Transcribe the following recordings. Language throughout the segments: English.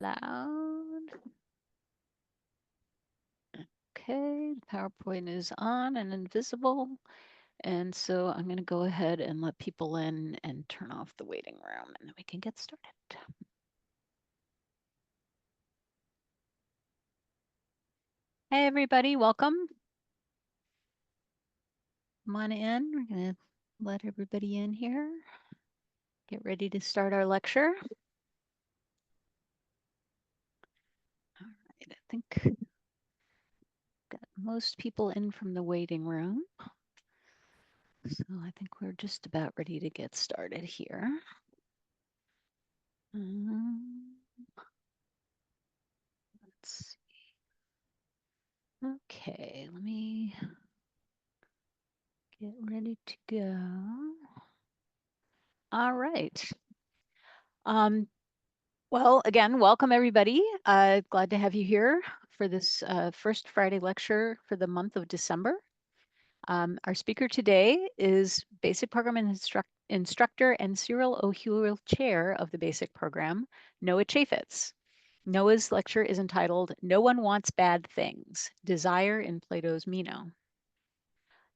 Loud. Okay, PowerPoint is on and invisible. And so I'm going to go ahead and let people in and turn off the waiting room, and then we can get started. Hey, everybody, welcome. Come on in. We're going to let everybody in here. Get ready to start our lecture. All right, I think got most people in from the waiting room. So I think we're just about ready to get started here. Let's see. Okay, let me get ready to go. All right. Well, again, welcome everybody. Glad to have you here for this first Friday lecture for the month of December. Our speaker today is Basic Program Instructor and Cyril O'Huel Chair of the Basic Program, Noah Chafets. Noah's lecture is entitled, No One Wants Bad Things, Desire in Plato's Meno.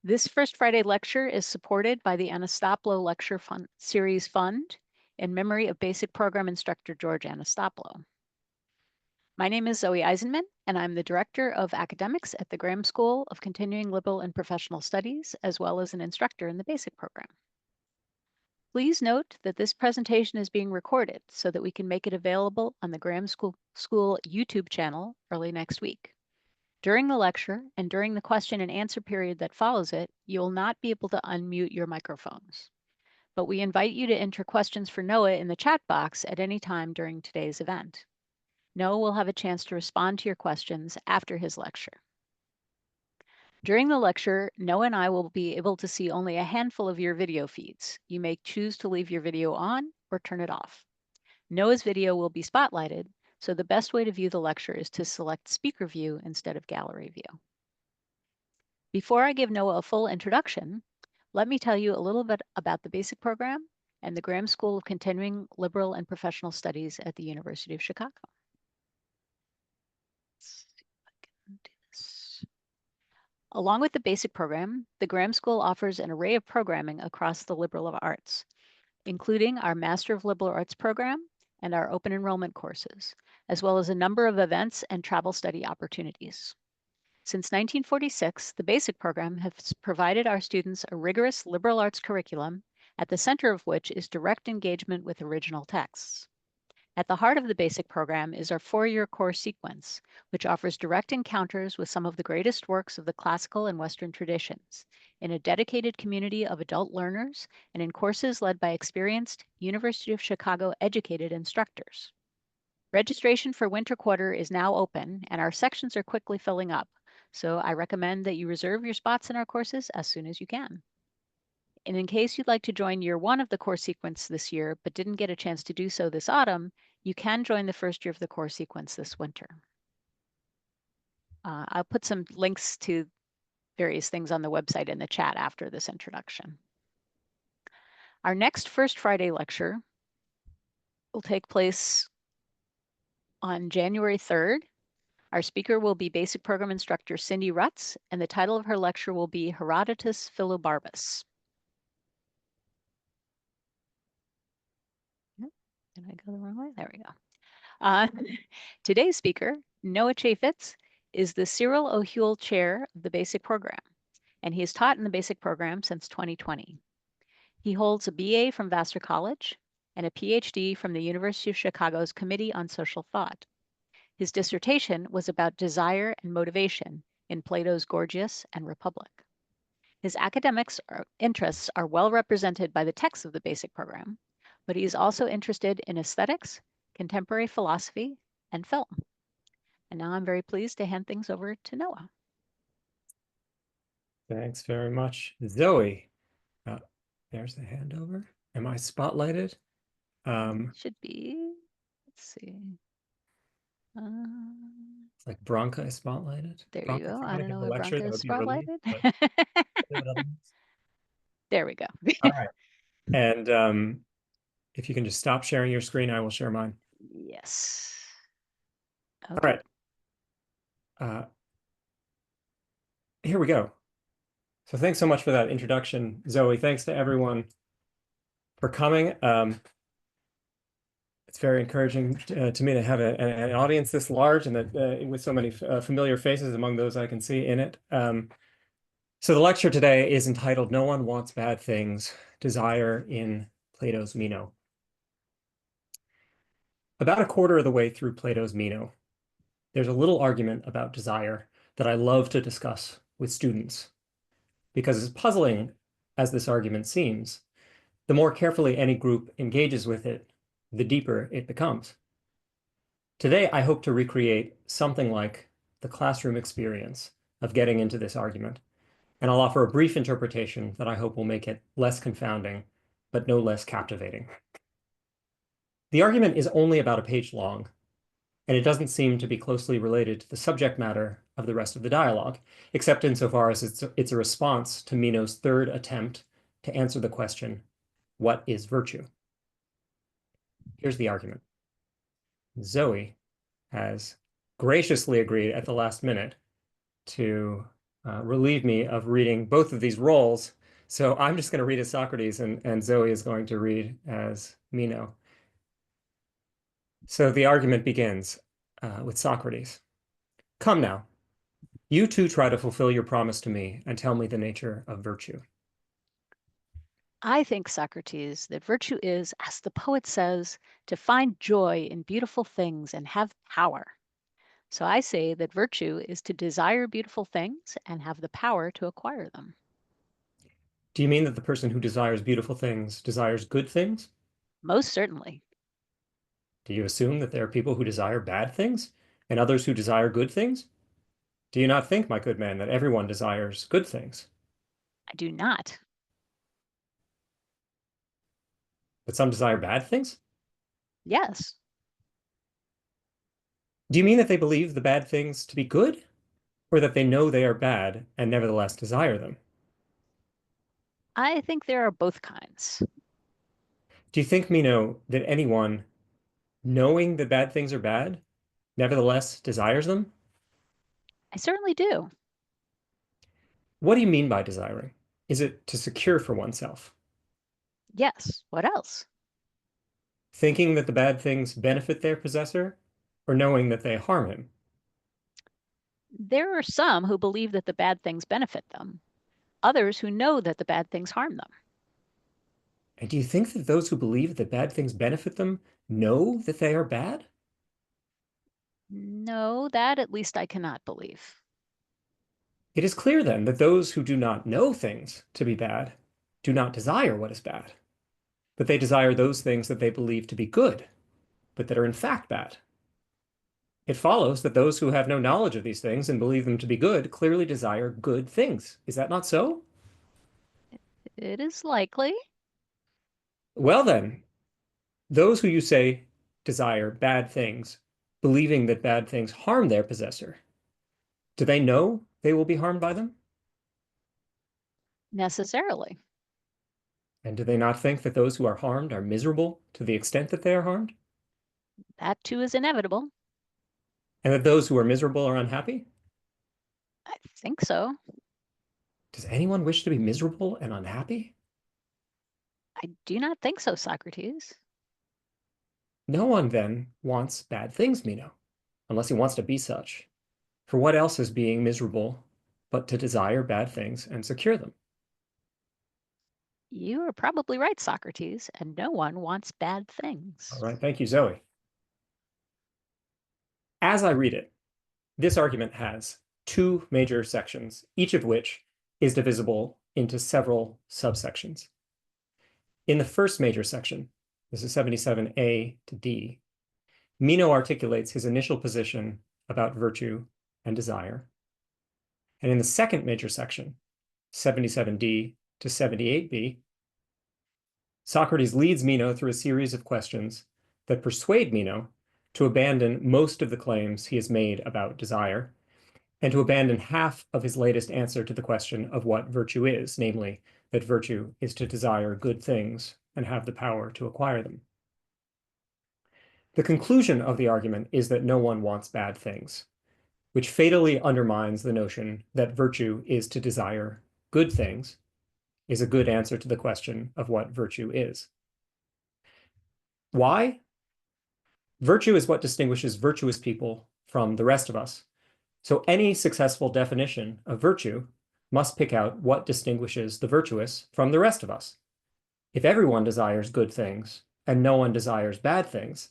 This First Friday lecture is supported by the Anastopoulos Lecture Series Fund in memory of Basic Program Instructor George Anastopoulos. My name is Zoe Eisenman, and I'm the Director of Academics at the Graham School of Continuing Liberal and Professional Studies, as well as an instructor in the Basic Program. Please note that this presentation is being recorded so that we can make it available on the Graham School YouTube channel early next week. During the lecture and during the question and answer period that follows it, you will not be able to unmute your microphones. But we invite you to enter questions for Noah in the chat box at any time during today's event. Noah will have a chance to respond to your questions after his lecture. During the lecture, Noah and I will be able to see only a handful of your video feeds. You may choose to leave your video on or turn it off. Noah's video will be spotlighted, so the best way to view the lecture is to select speaker view instead of gallery view. Before I give Noah a full introduction, let me tell you a little bit about the Basic Program and the Graham School of Continuing Liberal and Professional Studies at the University of Chicago. Let's see if I can do this. Along with the Basic Program, the Graham School offers an array of programming across the liberal arts, including our Master of Liberal Arts program and our open enrollment courses, as well as a number of events and travel study opportunities. Since 1946, the Basic Program has provided our students a rigorous liberal arts curriculum, at the center of which is direct engagement with original texts. At the heart of the Basic Program is our four-year course sequence, which offers direct encounters with some of the greatest works of the classical and Western traditions, in a dedicated community of adult learners and in courses led by experienced University of Chicago educated instructors. Registration for winter quarter is now open, and our sections are quickly filling up, so I recommend that you reserve your spots in our courses as soon as you can. And in case you'd like to join year one of the course sequence this year, but didn't get a chance to do so this autumn, you can join the first year of the course sequence this winter. I'll put some links to various things on the website in the chat after this introduction. Our next First Friday lecture will take place on January 3rd. Our speaker will be Basic Program Instructor Cindy Rutz, and the title of her lecture will be Herodotus Philobarbus. Did I go the wrong way? There we go. Today's speaker, Noah Chafets, is the Cyril O'Huel Chair of the Basic Program, and he has taught in the Basic Program since 2020. He holds a BA from Vassar College and a PhD from the University of Chicago's Committee on Social Thought. His dissertation was about desire and motivation in Plato's Gorgias and Republic. His academic interests are well represented by the text of the Basic Program, but he is also interested in aesthetics, contemporary philosophy, and film. And now I'm very pleased to hand things over to Noah. Thanks very much, Zoe. There's the handover. Am I spotlighted? Should be. Let's see. It's like Bronca is spotlighted. There Bronca, you go. if you're I gonna don't give know the where lecture, Bronca that is would be a relief. spotlighted. There we go. All right. And if you can just stop sharing your screen, I will share mine. Yes. All Okay. right. Uh, Here we go. So thanks so much for that introduction, Zoe. Thanks to everyone for coming. It's very encouraging to me to have an audience this large and that with so many familiar faces among those I can see in it. So the lecture today is entitled "No One Wants Bad Things: Desire in Plato's Meno." About a quarter of the way through Plato's Meno, there's a little argument about desire that I love to discuss with students because as puzzling as this argument seems, the more carefully any group engages with it, the deeper it becomes. Today, I hope to recreate something like the classroom experience of getting into this argument, and I'll offer a brief interpretation that I hope will make it less confounding, but no less captivating. The argument is only about a page long, and it doesn't seem to be closely related to the subject matter of the rest of the dialogue, except insofar as it's a response to Meno's third attempt to answer the question, what is virtue? Here's the argument. Zoe has graciously agreed at the last minute to relieve me of reading both of these roles. So I'm just going to read as Socrates, and Zoe is going to read as Meno. So the argument begins with Socrates. Come now, you two try to fulfill your promise to me and tell me the nature of virtue. I think, Socrates, that virtue is, as the poet says, to find joy in beautiful things and have power. So I say that virtue is to desire beautiful things and have the power to acquire them. Do you mean that the person who desires beautiful things desires good things? Most certainly. Do you assume that there are people who desire bad things and others who desire good things? Do you not think, my good man, that everyone desires good things, I do not. but some desire bad things? Yes, Do you mean that they believe the bad things to be good, or that they know they are bad and nevertheless desire them? I think there are both kinds. Do you think, Meno, that anyone knowing that bad things are bad nevertheless desires them? I certainly do. What do you mean by desiring? Is it to secure for oneself? Yes, what else? Thinking that the bad things benefit their possessor, or knowing that they harm him? There are some who believe that the bad things benefit them, others who know that the bad things harm them. And do you think that those who believe that bad things benefit them know that they are bad? No, that at least I cannot believe. It is clear then that those who do not know things to be bad do not desire what is bad, but they desire those things that they believe to be good, but that are in fact bad. It follows that those who have no knowledge of these things and believe them to be good clearly desire good things. Is that not so? It is likely. Well, then, those who you say desire bad things, believing that bad things harm their possessor, do they know they will be harmed by them? Necessarily. And do they not think that those who are harmed are miserable to the extent that they are harmed? That too is inevitable. And that those who are miserable are unhappy? I think so. Does anyone wish to be miserable and unhappy? I do not think so, Socrates. No one then wants bad things, Meno, unless he wants to be such. For what else is being miserable but to desire bad things and secure them? You are probably right, Socrates, and no one wants bad All things. right, thank you, Zoe. As I read it, this argument has two major sections, each of which is divisible into several subsections. In the first major section, this is 77a to d, Meno articulates his initial position about virtue and desire. And in the second major section, 77d to 78b, Socrates leads Meno through a series of questions that persuade Meno to abandon most of the claims he has made about desire and to abandon half of his latest answer to the question of what virtue is, namely, that virtue is to desire good things and have the power to acquire them. The conclusion of the argument is that no one wants bad things, which fatally undermines the notion that virtue is to desire good things, is a good answer to the question of what virtue is. Why? Virtue is what distinguishes virtuous people from the rest of us. So any successful definition of virtue must pick out what distinguishes the virtuous from the rest of us. If everyone desires good things and no one desires bad things,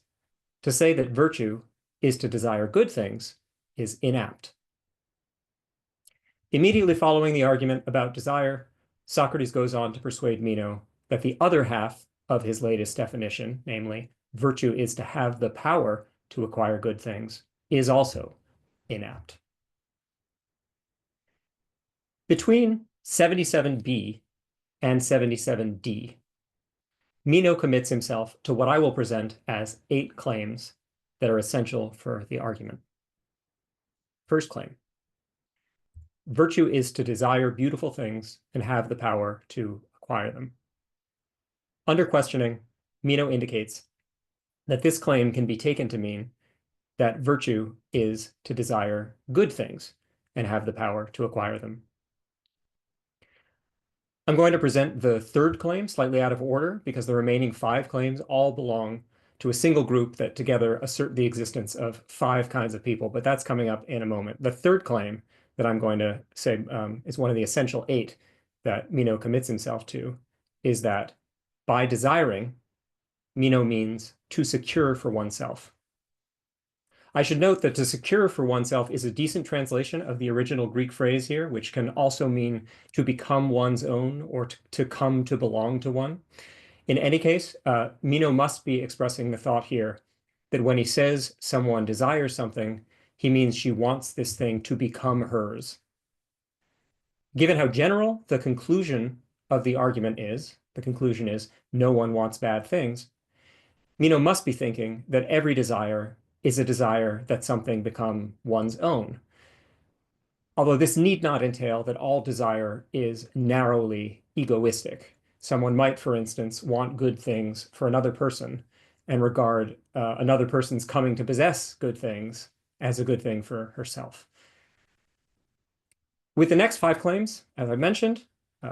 to say that virtue is to desire good things is inapt. Immediately following the argument about desire, Socrates goes on to persuade Meno that the other half of his latest definition, namely, virtue is to have the power to acquire good things, is also inapt. Between 77b and 77d, Meno commits himself to what I will present as 8 claims that are essential for the argument. First claim: virtue is to desire beautiful things and have the power to acquire them. Under questioning, Meno indicates that this claim can be taken to mean that virtue is to desire good things and have the power to acquire them. I'm going to present the third claim slightly out of order because the remaining 5 claims all belong to a single group that together assert the existence of 5 kinds of people, but that's coming up in a moment. The third claim that I'm going to say is one of the essential 8 that Meno commits himself to, is that by desiring, Meno means to secure for oneself. I should note that to secure for oneself is a decent translation of the original Greek phrase here, which can also mean to become one's own or to come to belong to one. In any case, Meno must be expressing the thought here that when he says someone desires something, he means she wants this thing to become hers. Given how general the conclusion of the argument is, the conclusion is no one wants bad things, Meno must be thinking that every desire is a desire that something become one's own. Although this need not entail that all desire is narrowly egoistic. Someone might, for instance, want good things for another person and regard another person's coming to possess good things as a good thing for herself. With the next 5 claims, as I mentioned,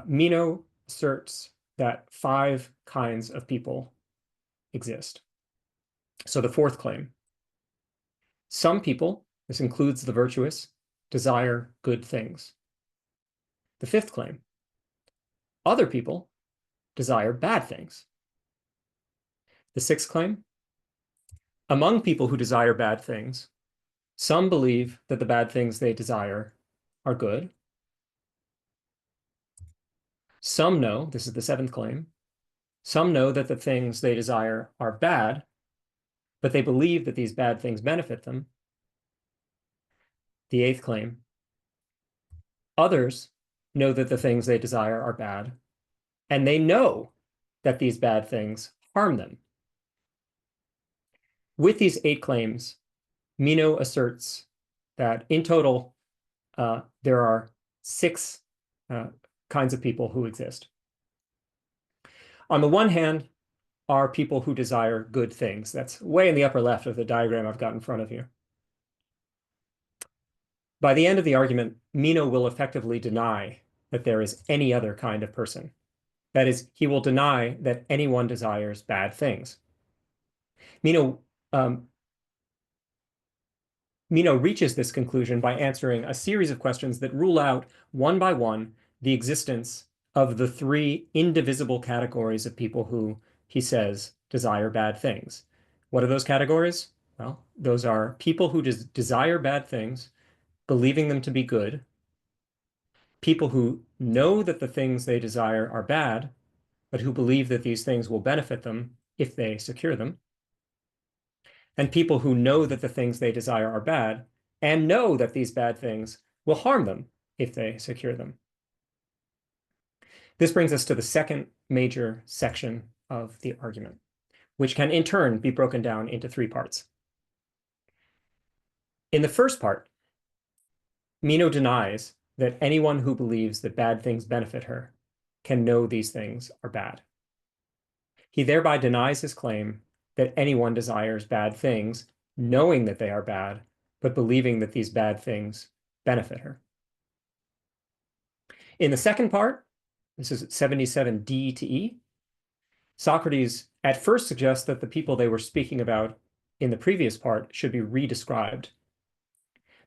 Meno asserts that 5 kinds of people exist. So the fourth claim: some people, this includes the virtuous, desire good things. The fifth claim: other people desire bad things. The sixth claim: among people who desire bad things, some believe that the bad things they desire are good. Some know, this is the seventh claim, some know that the things they desire are bad, but they believe that these bad things benefit them. The eighth claim: others know that the things they desire are bad, and they know that these bad things harm them. With these 8 claims, Meno asserts that in total, there are 6 kinds of people who exist. On the one hand, are people who desire good things. That's way in the upper left of the diagram I've got in front of you. By the end of the argument, Meno will effectively deny that there is any other kind of person. That is, he will deny that anyone desires bad things. Meno reaches this conclusion by answering a series of questions that rule out, one by one, the existence of the 3 indivisible categories of people who, he says, desire bad things. What are those categories? Well, those are people who desire bad things, believing them to be good, people who know that the things they desire are bad, but who believe that these things will benefit them if they secure them, and people who know that the things they desire are bad and know that these bad things will harm them if they secure them. This brings us to the second major section of the argument, which can in turn be broken down into 3 parts. In the first part, Meno denies that anyone who believes that bad things benefit her can know these things are bad. He thereby denies his claim that anyone desires bad things, knowing that they are bad, but believing that these bad things benefit her. In the second part, this is 77D to E, Socrates at first suggests that the people they were speaking about in the previous part should be redescribed.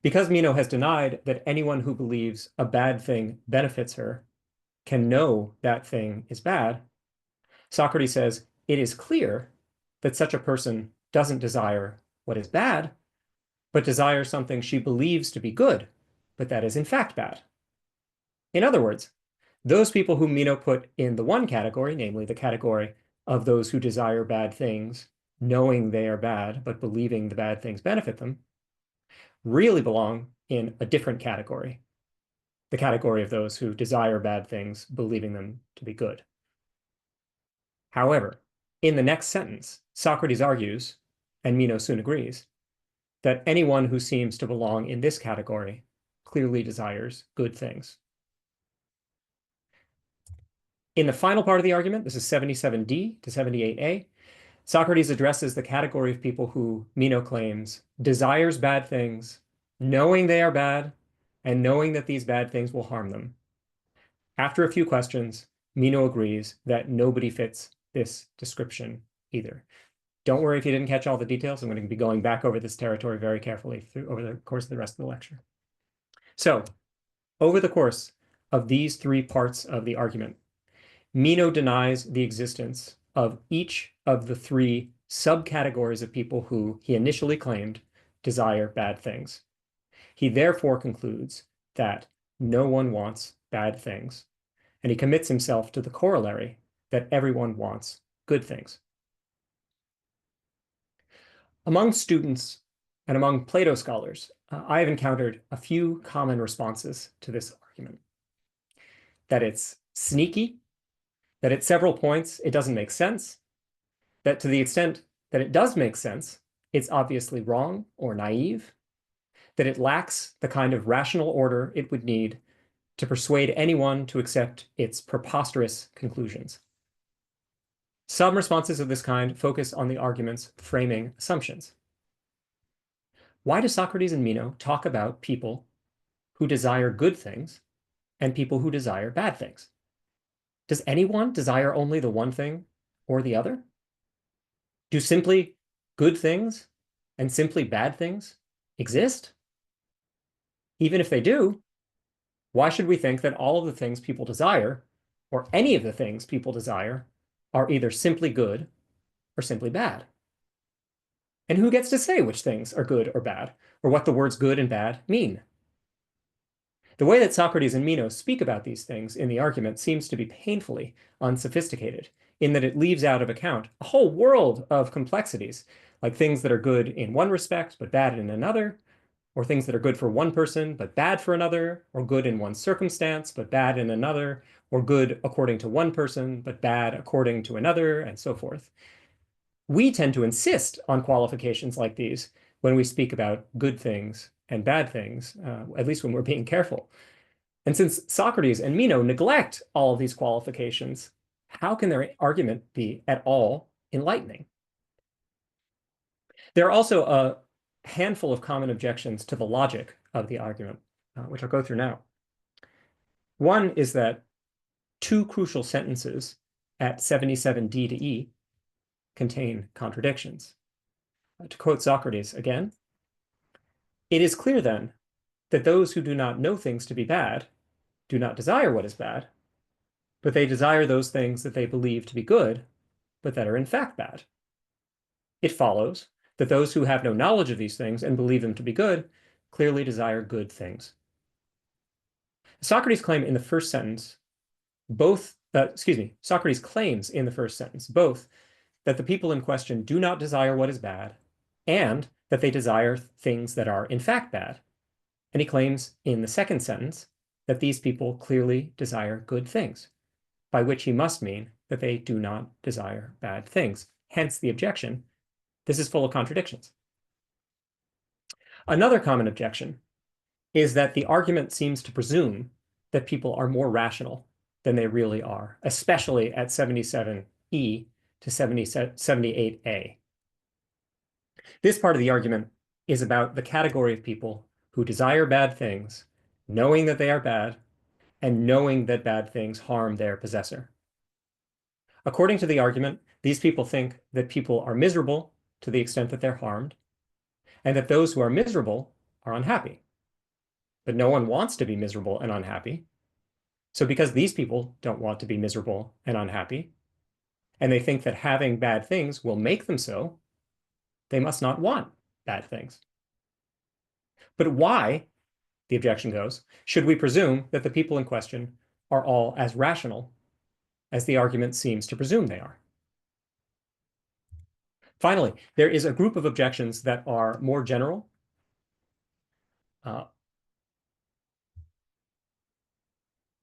Because Meno has denied that anyone who believes a bad thing benefits her can know that thing is bad, Socrates says it is clear that such a person doesn't desire what is bad, but desires something she believes to be good, but that is in fact bad. In other words, those people whom Meno put in the one category, namely the category of those who desire bad things, knowing they are bad, but believing the bad things benefit them, really belong in a different category, the category of those who desire bad things, believing them to be good. However, in the next sentence, Socrates argues, and Meno soon agrees, that anyone who seems to belong in this category clearly desires good things. In the final part of the argument, this is 77D to 78A, Socrates addresses the category of people who Meno claims desires bad things, knowing they are bad, and knowing that these bad things will harm them. After a few questions, Meno agrees that nobody fits this description either. Don't worry if you didn't catch all the details. I'm going to be going back over this territory very carefully over the course of the rest of the lecture. So, over the course of these three parts of the argument, Meno denies the existence of each of the three subcategories of people who he initially claimed desire bad things. He therefore concludes that no one wants bad things, and he commits himself to the corollary that everyone wants good things. Among students and among Plato scholars, I have encountered a few common responses to this argument. That it's sneaky, that at several points it doesn't make sense, that to the extent that it does make sense, it's obviously wrong or naive, that it lacks the kind of rational order it would need to persuade anyone to accept its preposterous conclusions. Some responses of this kind focus on the argument's framing assumptions. Why do Socrates and Meno talk about people who desire good things and people who desire bad things? Does anyone desire only the one thing or the other? Do simply good things and simply bad things exist? Even if they do, why should we think that all of the things people desire, or any of the things people desire, are either simply good or simply bad? And who gets to say which things are good or bad, or what the words good and bad mean? The way that Socrates and Meno speak about these things in the argument seems to be painfully unsophisticated, in that it leaves out of account a whole world of complexities, like things that are good in one respect but bad in another, or things that are good for one person but bad for another, or good in one circumstance but bad in another, or good according to one person but bad according to another, and so forth. We tend to insist on qualifications like these when we speak about good things and bad things, at least when we're being careful. And since Socrates and Meno neglect all of these qualifications, how can their argument be at all enlightening? There are also a handful of common objections to the logic of the argument, which I'll go through now. One is that two crucial sentences at 77D to E contain contradictions. To quote Socrates again, "It is clear then that those who do not know things to be bad do not desire what is bad, but they desire those things that they believe to be good, but that are in fact bad. It follows that those who have no knowledge of these things and believe them to be good clearly desire good things." Socrates claims in the first sentence both that the people in question do not desire what is bad and that they desire things that are in fact bad. And he claims in the second sentence that these people clearly desire good things, by which he must mean that they do not desire bad things. Hence the objection, this is full of contradictions. Another common objection is that the argument seems to presume that people are more rational than they really are, especially at 77E to 78A. This part of the argument is about the category of people who desire bad things, knowing that they are bad, and knowing that bad things harm their possessor. According to the argument, these people think that people are miserable to the extent that they're harmed, and that those who are miserable are unhappy. But no one wants to be miserable and unhappy. So because these people don't want to be miserable and unhappy, and they think that having bad things will make them so, they must not want bad things. But why, the objection goes, should we presume that the people in question are all as rational as the argument seems to presume they are? Finally, there is a group of objections that are more general.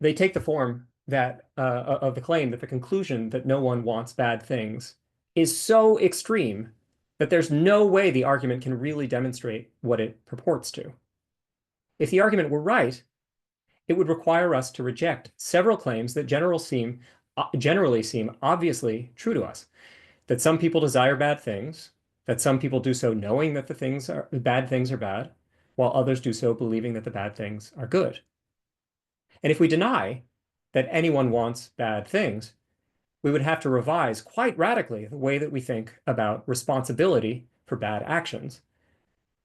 They take the form that of the claim that the conclusion that no one wants bad things is so extreme that there's no way the argument can really demonstrate what it purports to. If the argument were right, it would require us to reject several claims that generally seem obviously true to us. That some people desire bad things, that some people do so knowing that the bad things are bad, while others do so believing that the bad things are good. And if we deny that anyone wants bad things, we would have to revise quite radically the way that we think about responsibility for bad actions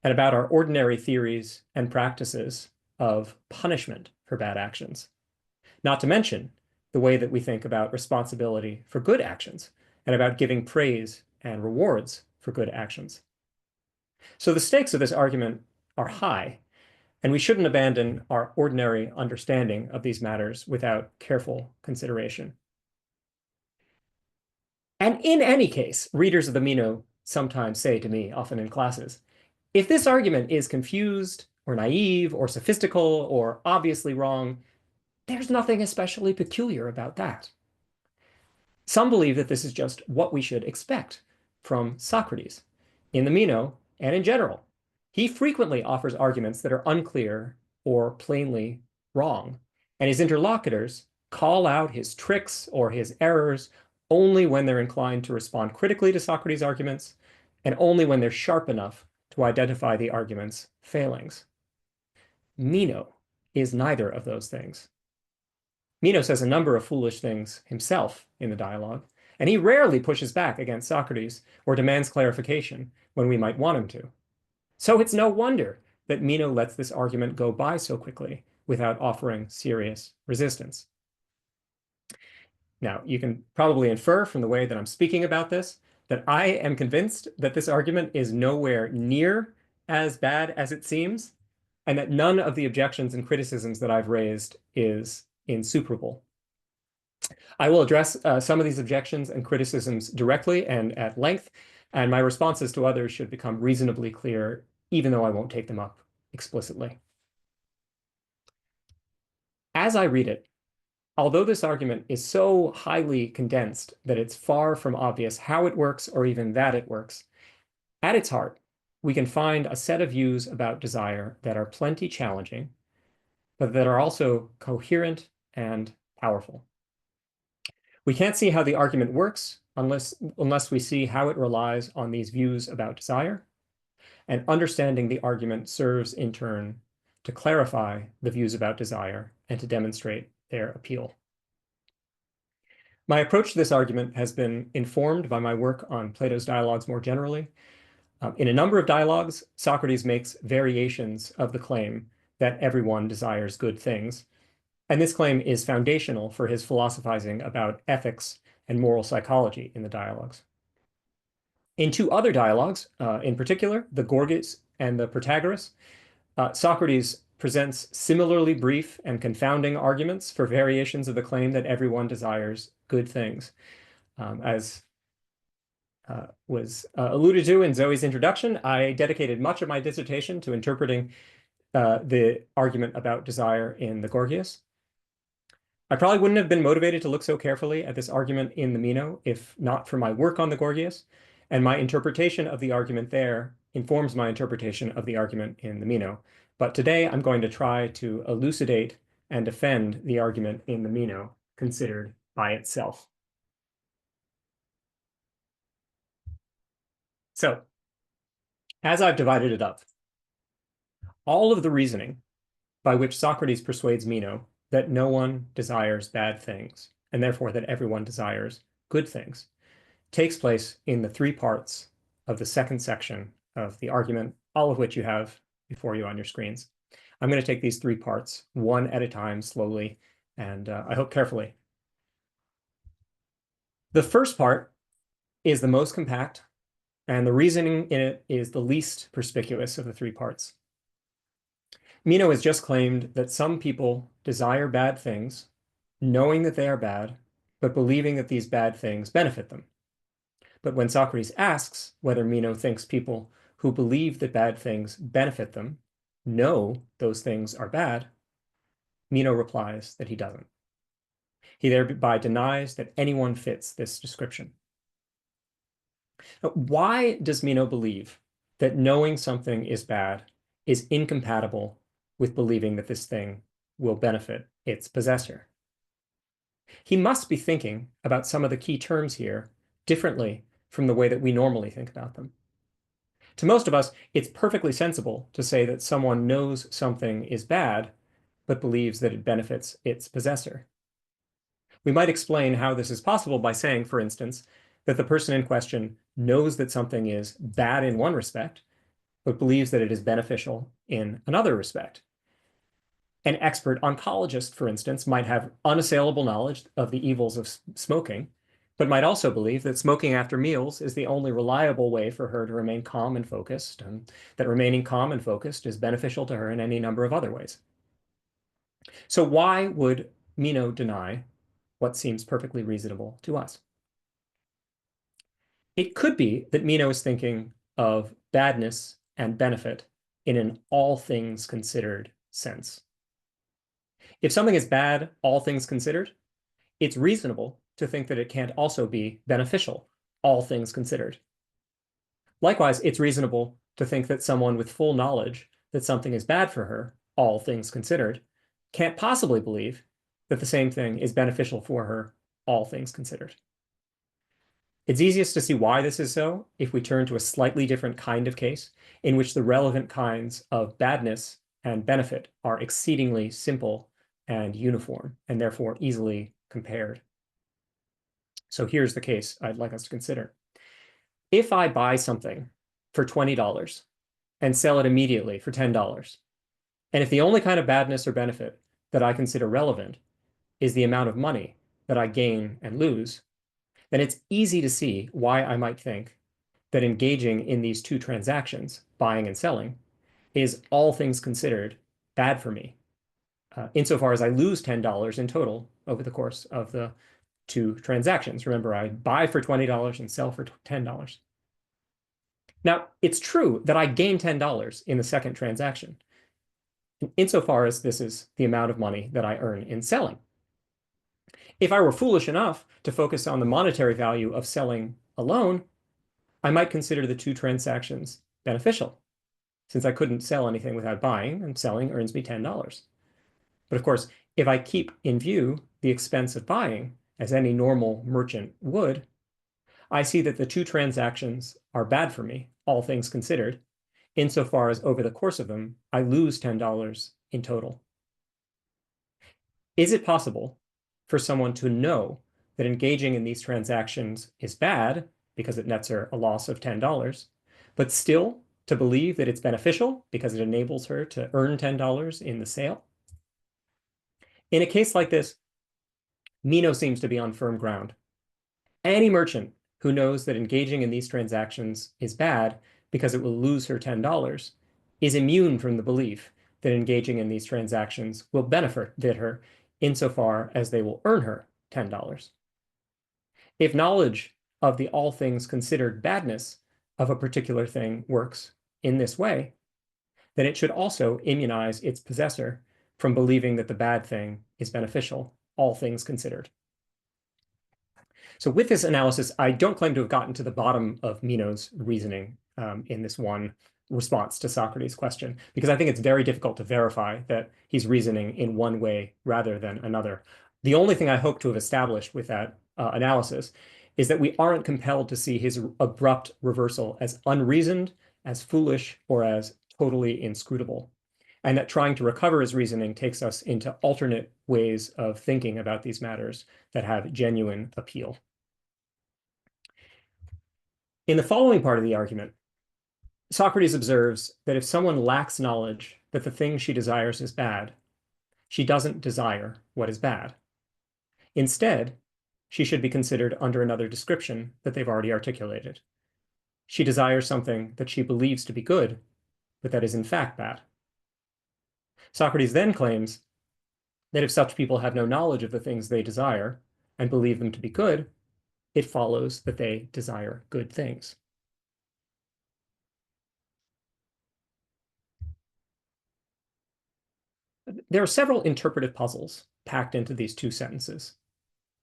and about our ordinary theories and practices of punishment for bad actions. Not to mention the way that we think about responsibility for good actions and about giving praise and rewards for good actions. So the stakes of this argument are high, and we shouldn't abandon our ordinary understanding of these matters without careful consideration. And in any case, readers of the Meno sometimes say to me, often in classes, if this argument is confused or naive or sophistical or obviously wrong, there's nothing especially peculiar about that. Some believe that this is just what we should expect from Socrates. In the Meno and in general, he frequently offers arguments that are unclear or plainly wrong, and his interlocutors call out his tricks or his errors only when they're inclined to respond critically to Socrates' arguments, and only when they're sharp enough to identify the argument's failings. Meno is neither of those things. Meno says a number of foolish things himself in the dialogue, and he rarely pushes back against Socrates or demands clarification when we might want him to. So it's no wonder that Meno lets this argument go by so quickly without offering serious resistance. Now, you can probably infer from the way that I'm speaking about this that I am convinced that this argument is nowhere near as bad as it seems, and that none of the objections and criticisms that I've raised is insuperable. I will address some of these objections and criticisms directly and at length, and my responses to others should become reasonably clear, even though I won't take them up explicitly. As I read it, although this argument is so highly condensed that it's far from obvious how it works or even that it works, at its heart, we can find a set of views about desire that are plenty challenging, but that are also coherent and powerful. We can't see how the argument works unless we see how it relies on these views about desire, and understanding the argument serves in turn to clarify the views about desire and to demonstrate their appeal. My approach to this argument has been informed by my work on Plato's dialogues more generally. In a number of dialogues, Socrates makes variations of the claim that everyone desires good things, and this claim is foundational for his philosophizing about ethics and moral psychology in the dialogues. In two other dialogues, in particular, the Gorgias and the Protagoras, Socrates presents similarly brief and confounding arguments for variations of the claim that everyone desires good things. As was alluded to in Zoe's introduction, I dedicated much of my dissertation to interpreting the argument about desire in the Gorgias. I probably wouldn't have been motivated to look so carefully at this argument in the Meno if not for my work on the Gorgias, and my interpretation of the argument there informs my interpretation of the argument in the Meno. But today I'm going to try to elucidate and defend the argument in the Meno considered by itself. So As I've divided it up, all of the reasoning by which Socrates persuades Meno that no one desires bad things, and therefore that everyone desires good things, takes place in the three parts of the second section of the argument, all of which you have before you on your screens. I'm going to take these three parts one at a time, slowly, and I hope carefully. The first part is the most compact, and the reasoning in it is the least perspicuous of the three parts. Meno has just claimed that some people desire bad things, knowing that they are bad, but believing that these bad things benefit them. But when Socrates asks whether Meno thinks people who believe that bad things benefit them know those things are bad, Meno replies that he doesn't. He thereby denies that anyone fits this description. Now, why does Meno believe that knowing something is bad is incompatible with believing that this thing will benefit its possessor? He must be thinking about some of the key terms here differently from the way that we normally think about them. To most of us, it's perfectly sensible to say that someone knows something is bad, but believes that it benefits its possessor. We might explain how this is possible by saying, for instance, that the person in question knows that something is bad in one respect, but believes that it is beneficial in another respect. An expert oncologist, for instance, might have unassailable knowledge of the evils of smoking, but might also believe that smoking after meals is the only reliable way for her to remain calm and focused, and that remaining calm and focused is beneficial to her in any number of other ways. So why would Meno deny what seems perfectly reasonable to us? It could be that Meno is thinking of badness and benefit in an all things considered sense. If something is bad, all things considered, it's reasonable to think that it can't also be beneficial, all things considered. Likewise, it's reasonable to think that someone with full knowledge that something is bad for her, all things considered, can't possibly believe that the same thing is beneficial for her, all things considered. It's easiest to see why this is so if we turn to a slightly different kind of case in which the relevant kinds of badness and benefit are exceedingly simple and uniform, and therefore easily compared. So here's the case I'd like us to consider. If I buy something for $20 and sell it immediately for $10, and if the only kind of badness or benefit that I consider relevant is the amount of money that I gain and lose, then it's easy to see why I might think that engaging in these two transactions, buying and selling, is all things considered bad for me, insofar as I lose $10 in total over the course of the two transactions. Remember, I buy for $20 and sell for $10. Now, it's true that I gain $10 in the second transaction, insofar as this is the amount of money that I earn in selling. If I were foolish enough to focus on the monetary value of selling alone, I might consider the two transactions beneficial, since I couldn't sell anything without buying, and selling earns me $10. But of course, if I keep in view the expense of buying, as any normal merchant would, I see that the two transactions are bad for me, all things considered, insofar as over the course of them, I lose $10 in total. Is it possible for someone to know that engaging in these transactions is bad because it nets her a loss of $10, but still to believe that it's beneficial because it enables her to earn $10 in the sale? In a case like this, Meno seems to be on firm ground. Any merchant who knows that engaging in these transactions is bad because it will lose her $10 is immune from the belief that engaging in these transactions will benefit her insofar as they will earn her $10. If knowledge of the all things considered badness of a particular thing works in this way, then it should also immunize its possessor from believing that the bad thing is beneficial, all things considered. So with this analysis, I don't claim to have gotten to the bottom of Meno's reasoning in this one response to Socrates' question, because I think it's very difficult to verify that he's reasoning in one way rather than another. The only thing I hope to have established with that analysis is that we aren't compelled to see his abrupt reversal as unreasoned as foolish or as totally inscrutable, and that trying to recover his reasoning takes us into alternate ways of thinking about these matters that have genuine appeal. In the following part of the argument, Socrates observes that if someone lacks knowledge that the thing she desires is bad, she doesn't desire what is bad. Instead, she should be considered under another description that they've already articulated. She desires something that she believes to be good, but that is in fact bad. Socrates then claims that if such people have no knowledge of the things they desire and believe them to be good, it follows that they desire good things. There are several interpretive puzzles packed into these two sentences,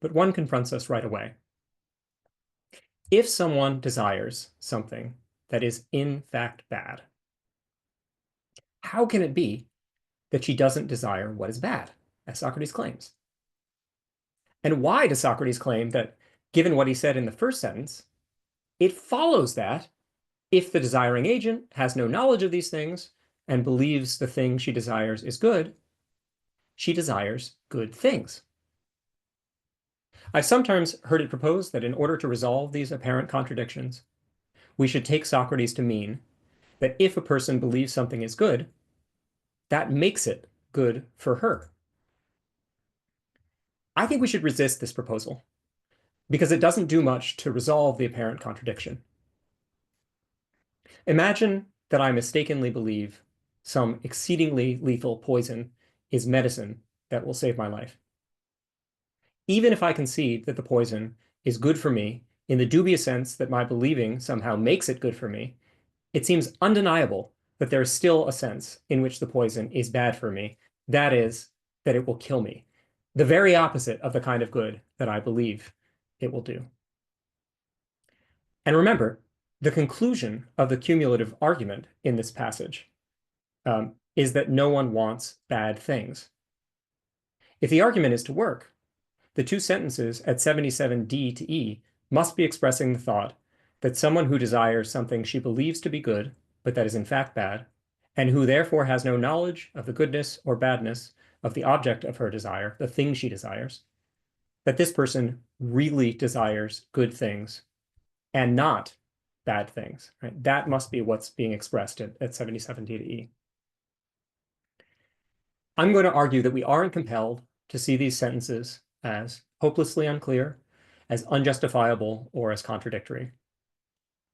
but one confronts us right away. If someone desires something that is in fact bad, how can it be that she doesn't desire what is bad, as Socrates claims? And why does Socrates claim that, given what he said in the first sentence, it follows that if the desiring agent has no knowledge of these things and believes the thing she desires is good, she desires good things? I've sometimes heard it proposed that in order to resolve these apparent contradictions, we should take Socrates to mean that if a person believes something is good, that makes it good for her. I think we should resist this proposal because it doesn't do much to resolve the apparent contradiction. Imagine that I mistakenly believe some exceedingly lethal poison is medicine that will save my life. Even if I concede that the poison is good for me in the dubious sense that my believing somehow makes it good for me, it seems undeniable that there is still a sense in which the poison is bad for me. That is, that it will kill me. The very opposite of the kind of good that I believe it will do. And remember, the conclusion of the cumulative argument in this passage is that no one wants bad things. If the argument is to work, the two sentences at 77d to e must be expressing the thought that someone who desires something she believes to be good, but that is in fact bad, and who therefore has no knowledge of the goodness or badness of the object of her desire, the thing she desires, that this person really desires good things and not bad things. Right? That must be what's being expressed at 77d to e. I'm going to argue that we aren't compelled to see these sentences as hopelessly unclear, as unjustifiable, or as contradictory.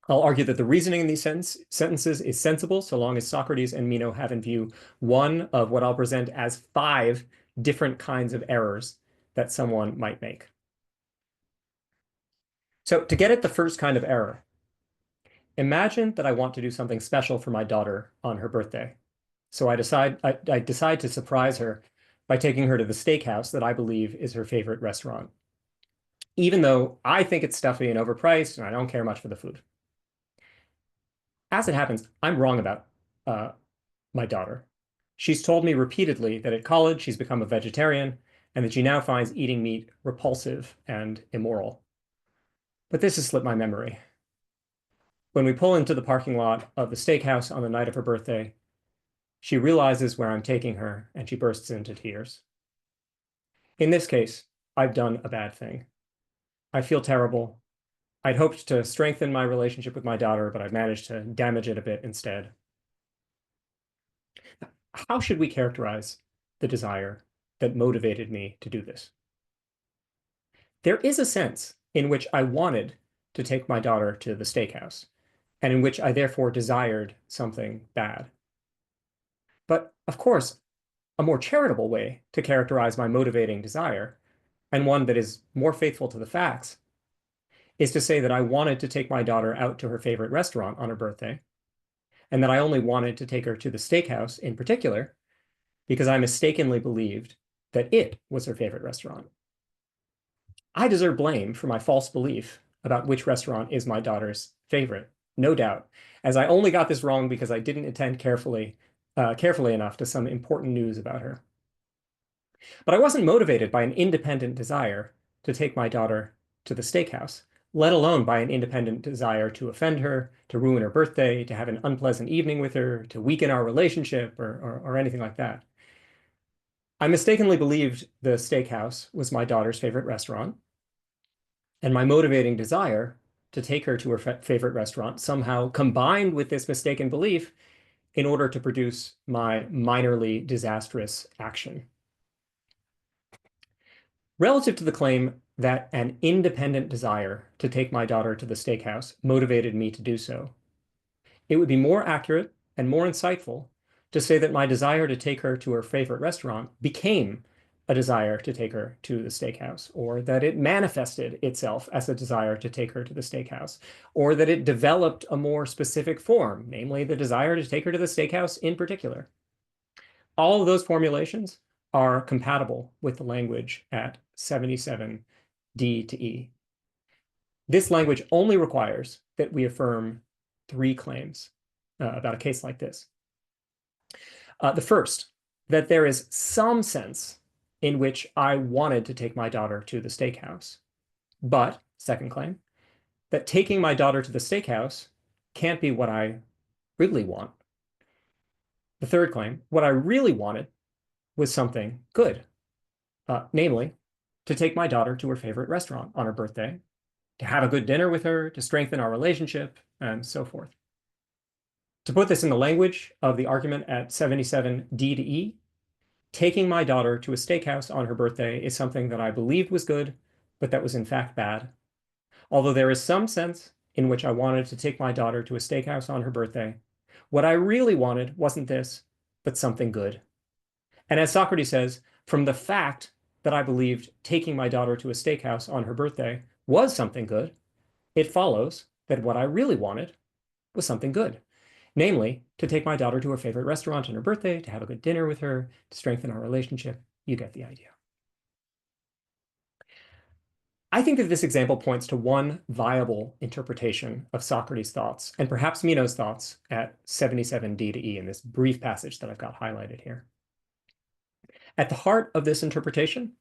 I'll argue that the reasoning in these sentences is sensible so long as Socrates and Meno have in view one of what I'll present as 5 different kinds of errors that someone might make. So to get at the first kind of error, imagine that I want to do something special for my daughter on her birthday. So I decide to surprise her by taking her to the steakhouse that I believe is her favorite restaurant, even though I think it's stuffy and overpriced and I don't care much for the food. As it happens, I'm wrong about my daughter. She's told me repeatedly that at college she's become a vegetarian and that she now finds eating meat repulsive and immoral. But this has slipped my memory. When we pull into the parking lot of the steakhouse on the night of her birthday, she realizes where I'm taking her and she bursts into tears. In this case, I've done a bad thing. I feel terrible. I'd hoped to strengthen my relationship with my daughter, but I've managed to damage it a bit instead. How should we characterize the desire that motivated me to do this? There is a sense in which I wanted to take my daughter to the steakhouse, and in which I therefore desired something bad. But of course, a more charitable way to characterize my motivating desire, and one that is more faithful to the facts, is to say that I wanted to take my daughter out to her favorite restaurant on her birthday, and that I only wanted to take her to the steakhouse in particular because I mistakenly believed that it was her favorite restaurant. I deserve blame for my false belief about which restaurant is my daughter's favorite, no doubt, as I only got this wrong because I didn't attend carefully enough to some important news about her. But I wasn't motivated by an independent desire to take my daughter to the steakhouse. let alone by an independent desire to offend her, to ruin her birthday, to have an unpleasant evening with her, to weaken our relationship, or anything like that. I mistakenly believed the steakhouse was my daughter's favorite restaurant, and my motivating desire to take her to her favorite restaurant somehow combined with this mistaken belief in order to produce my minorly disastrous action. Relative to the claim that an independent desire to take my daughter to the steakhouse motivated me to do so, it would be more accurate and more insightful to say that my desire to take her to her favorite restaurant became a desire to take her to the steakhouse, or that it manifested itself as a desire to take her to the steakhouse, or that it developed a more specific form, namely the desire to take her to the steakhouse in particular. All of those formulations are compatible with the language at 77 D to E. This language only requires that we affirm three claims about a case like this. The first, that there is some sense in which I wanted to take my daughter to the steakhouse. But, second claim, that taking my daughter to the steakhouse can't be what I really want. The third claim, what I really wanted was something good, namely, to take my daughter to her favorite restaurant on her birthday, to have a good dinner with her, to strengthen our relationship, and so forth. To put this in the language of the argument at 77 D to E, taking my daughter to a steakhouse on her birthday is something that I believed was good, but that was in fact bad. Although there is some sense in which I wanted to take my daughter to a steakhouse on her birthday, what I really wanted wasn't this, but something good. And as Socrates says, from the fact that I believed taking my daughter to a steakhouse on her birthday was something good, it follows that what I really wanted was something good. Namely, to take my daughter to her favorite restaurant on her birthday, to have a good dinner with her, to strengthen our relationship. You get the idea. I think that this example points to one viable interpretation of Socrates' thoughts, and perhaps Meno's thoughts at 77 D to E in this brief passage that I've got highlighted here. At the heart of this interpretation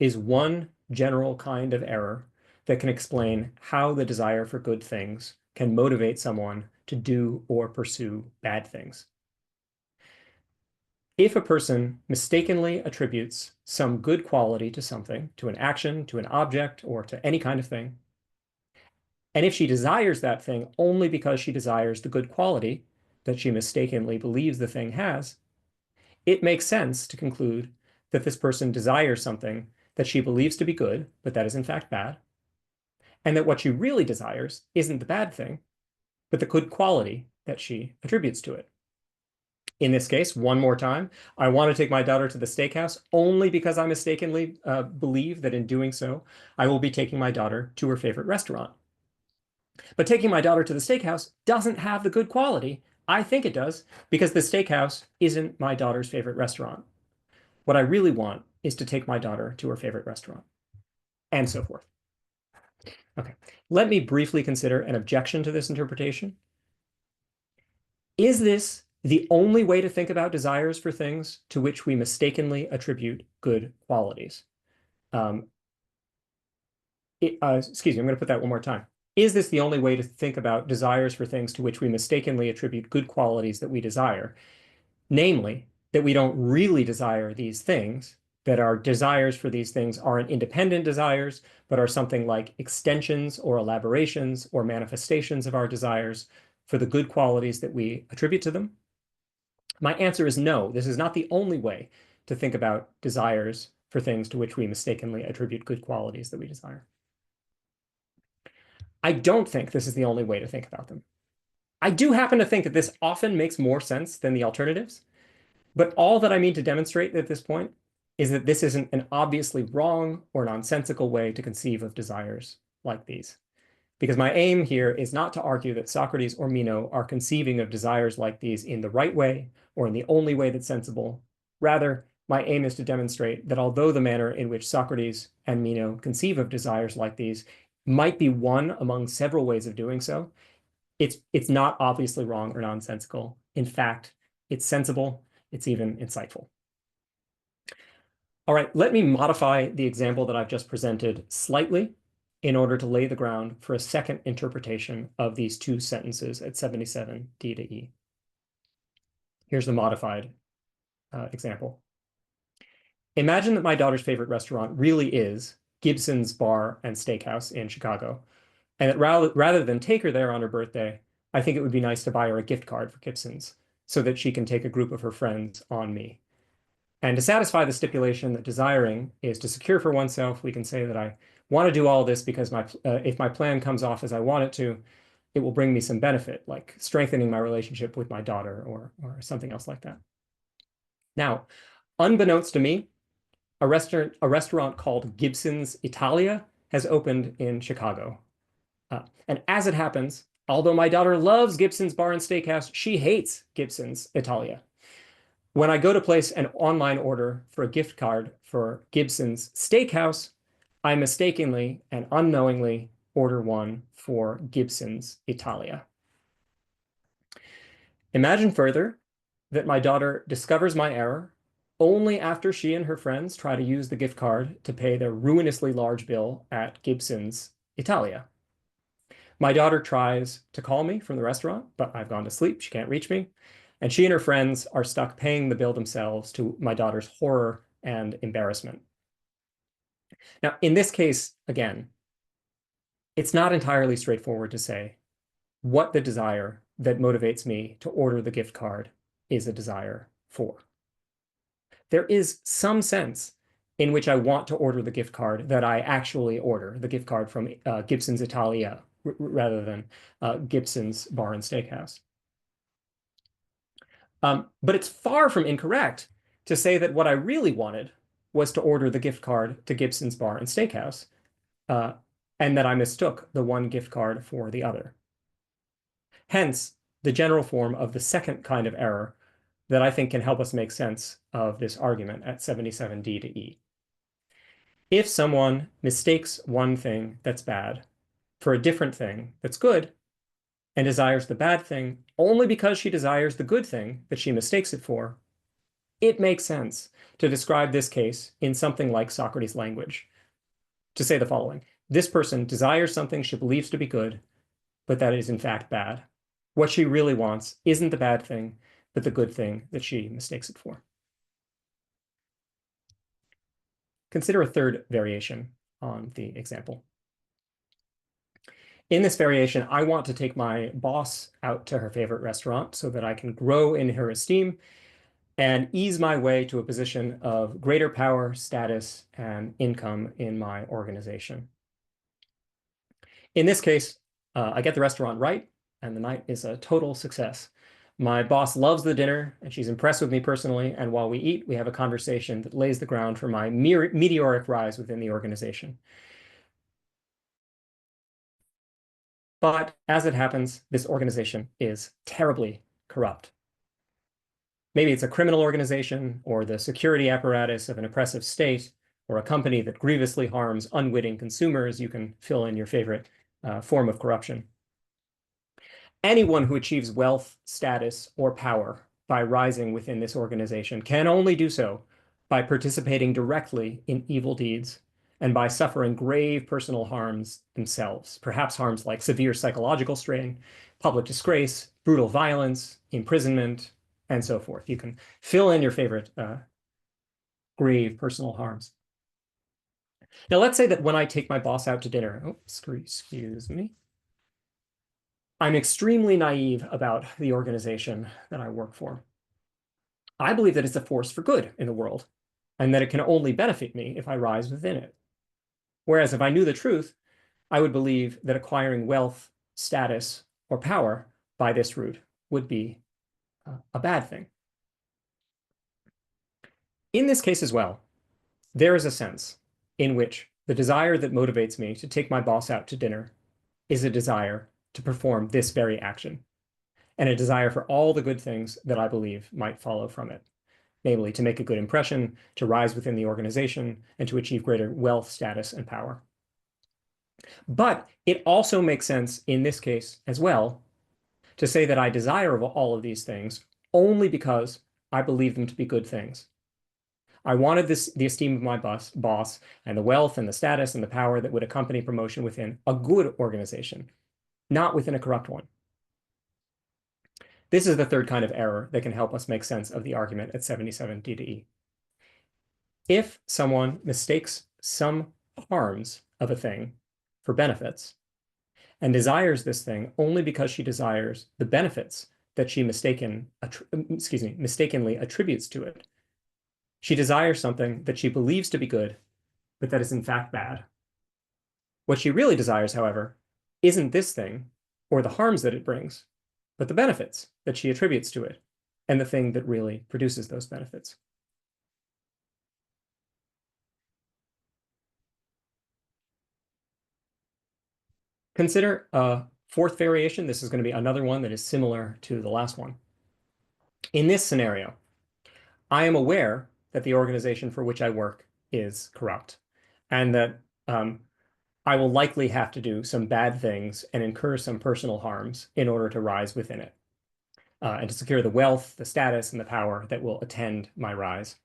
is one general kind of error that can explain how the desire for good things can motivate someone to do or pursue bad things. If a person mistakenly attributes some good quality to something, to an action, to an object, or to any kind of thing, and if she desires that thing only because she desires the good quality that she mistakenly believes the thing has, it makes sense to conclude that this person desires something that she believes to be good, but that is in fact bad, and that what she really desires isn't the bad thing, but the good quality that she attributes to it. In this case, one more time, I want to take my daughter to the steakhouse only because I mistakenly believe that in doing so, I will be taking my daughter to her favorite restaurant. But taking my daughter to the steakhouse doesn't have the good quality I think it does, because the steakhouse isn't my daughter's favorite restaurant. What I really want is to take my daughter to her favorite restaurant, and so forth. Okay, let me briefly consider an objection to this interpretation. Is this the only way to think about desires for things to which we mistakenly attribute good qualities? Excuse me, I'm going to put that one more time. Is this the only way to think about desires for things to which we mistakenly attribute good qualities that we desire? Namely, that we don't really desire these things, that our desires for these things aren't independent desires, but are something like extensions or elaborations or manifestations of our desires for the good qualities that we attribute to them? My answer is no. This is not the only way to think about desires for things to which we mistakenly attribute good qualities that we desire. I don't think this is the only way to think about them. I do happen to think that this often makes more sense than the alternatives, but all that I mean to demonstrate at this point is that this isn't an obviously wrong or nonsensical way to conceive of desires like these. Because my aim here is not to argue that Socrates or Meno are conceiving of desires like these in the right way or in the only way that's sensible. Rather, my aim is to demonstrate that although the manner in which Socrates and Meno conceive of desires like these might be one among several ways of doing so, it's not obviously wrong or nonsensical. In fact, it's sensible, it's even insightful. All right, let me modify the example that I've just presented slightly in order to lay the ground for a second interpretation of these two sentences at 77 D to E. Here's the modified example. Imagine that my daughter's favorite restaurant really is Gibson's Bar and Steakhouse in Chicago, and that rather than take her there on her birthday, I think it would be nice to buy her a gift card for Gibson's so that she can take a group of her friends on me. And to satisfy the stipulation that desiring is to secure for oneself, we can say that I want to do all this because if my plan comes off as I want it to, it will bring me some benefit, like strengthening my relationship with my daughter or something else like that. Now, unbeknownst to me, a restaurant called Gibson's Italia has opened in Chicago. And as it happens, although my daughter loves Gibson's Bar and Steakhouse, she hates Gibson's Italia. When I go to place an online order for a gift card for Gibson's Steakhouse, I mistakenly and unknowingly order one for Gibson's Italia. Imagine further that my daughter discovers my error only after she and her friends try to use the gift card to pay their ruinously large bill at Gibson's Italia. My daughter tries to call me from the restaurant, but I've gone to sleep. She can't reach me. And she and her friends are stuck paying the bill themselves, to my daughter's horror and embarrassment. Now, in this case, again, it's not entirely straightforward to say what the desire that motivates me to order the gift card is a desire for. There is some sense in which I want to order the gift card that I actually order, the gift card from Gibson's Italia rather than Gibson's Bar and Steakhouse. But it's far from incorrect to say that what I really wanted was to order the gift card to Gibson's Bar and Steakhouse, and that I mistook the one gift card for the other. Hence, the general form of the second kind of error that I think can help us make sense of this argument at 77D to E. If someone mistakes one thing that's bad for a different thing that's good, and desires the bad thing only because she desires the good thing that she mistakes it for, it makes sense to describe this case in something like Socrates' language, to say the following: this person desires something she believes to be good, but that is in fact bad. What she really wants isn't the bad thing, but the good thing that she mistakes it for. Consider a third variation on the example. In this variation, I want to take my boss out to her favorite restaurant so that I can grow in her esteem and ease my way to a position of greater power, status, and income in my organization. In this case, I get the restaurant right, and the night is a total success. My boss loves the dinner, and she's impressed with me personally, and while we eat, we have a conversation that lays the ground for my meteoric rise within the organization. But as it happens, this organization is terribly corrupt. Maybe it's a criminal organization, or the security apparatus of an oppressive state, or a company that grievously harms unwitting consumers. You can fill in your favorite form of corruption. Anyone who achieves wealth, status, or power by rising within this organization can only do so by participating directly in evil deeds and by suffering grave personal harms themselves, perhaps harms like severe psychological strain, public disgrace, brutal violence, imprisonment, and so forth. You can fill in your favorite grave personal harms. Now, let's say that when I take my boss out to dinner, excuse me, I'm extremely naive about the organization that I work for. I believe that it's a force for good in the world, and that it can only benefit me if I rise within it. Whereas if I knew the truth, I would believe that acquiring wealth, status, or power by this route would be a bad thing. In this case as well, there is a sense in which the desire that motivates me to take my boss out to dinner is a desire to perform this very action, and a desire for all the good things that I believe might follow from it, namely to make a good impression, to rise within the organization, and to achieve greater wealth, status, and power. But it also makes sense in this case as well to say that I desire all of these things only because I believe them to be good things. I wanted the esteem of my boss and the wealth and the status and the power that would accompany promotion within a good organization, not within a corrupt one. This is the third kind of error that can help us make sense of the argument at 77 D to E. If someone mistakes some harms of a thing for benefits and desires this thing only because she desires the benefits that she mistakenly attributes to it, she desires something that she believes to be good, but that is in fact bad. What she really desires, however, isn't this thing or the harms that it brings, but the benefits that she attributes to it and the thing that really produces those benefits. Consider a fourth variation. This is going to be another one that is similar to the last one. In this scenario, I am aware that the organization for which I work is corrupt and that I will likely have to do some bad things and incur some personal harms in order to rise within it and to secure the wealth, the status, and the power that will attend my rise.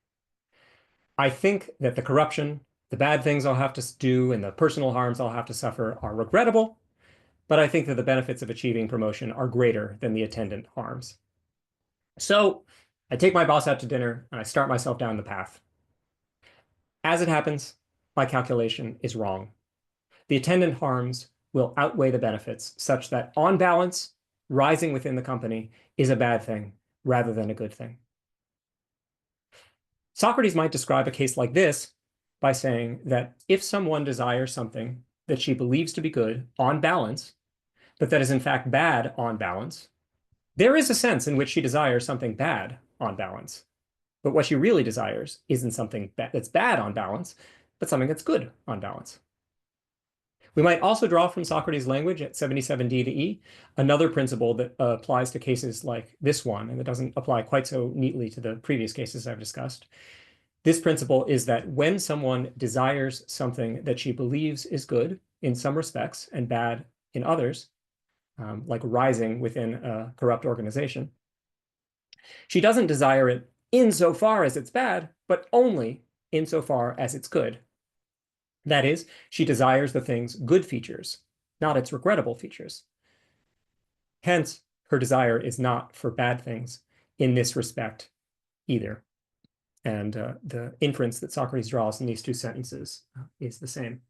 I think that the corruption, the bad things I'll have to do, and the personal harms I'll have to suffer are regrettable, but I think that the benefits of achieving promotion are greater than the attendant harms. So I take my boss out to dinner and I start myself down the path. As it happens, my calculation is wrong. The attendant harms will outweigh the benefits, such that on balance, rising within the company is a bad thing rather than a good thing. Socrates might describe a case like this by saying that if someone desires something that she believes to be good on balance, but that is in fact bad on balance, there is a sense in which she desires something bad on balance. But what she really desires isn't something that's bad on balance, but something that's good on balance. We might also draw from Socrates' language at 77D to E another principle that applies to cases like this one, and that doesn't apply quite so neatly to the previous cases I've discussed. This principle is that when someone desires something that she believes is good in some respects and bad in others, like rising within a corrupt organization, she doesn't desire it insofar as it's bad, but only insofar as it's good. That is, she desires the thing's good features, not its regrettable features. Hence, her desire is not for bad things in this respect either. And the inference that Socrates draws in these two sentences is the same.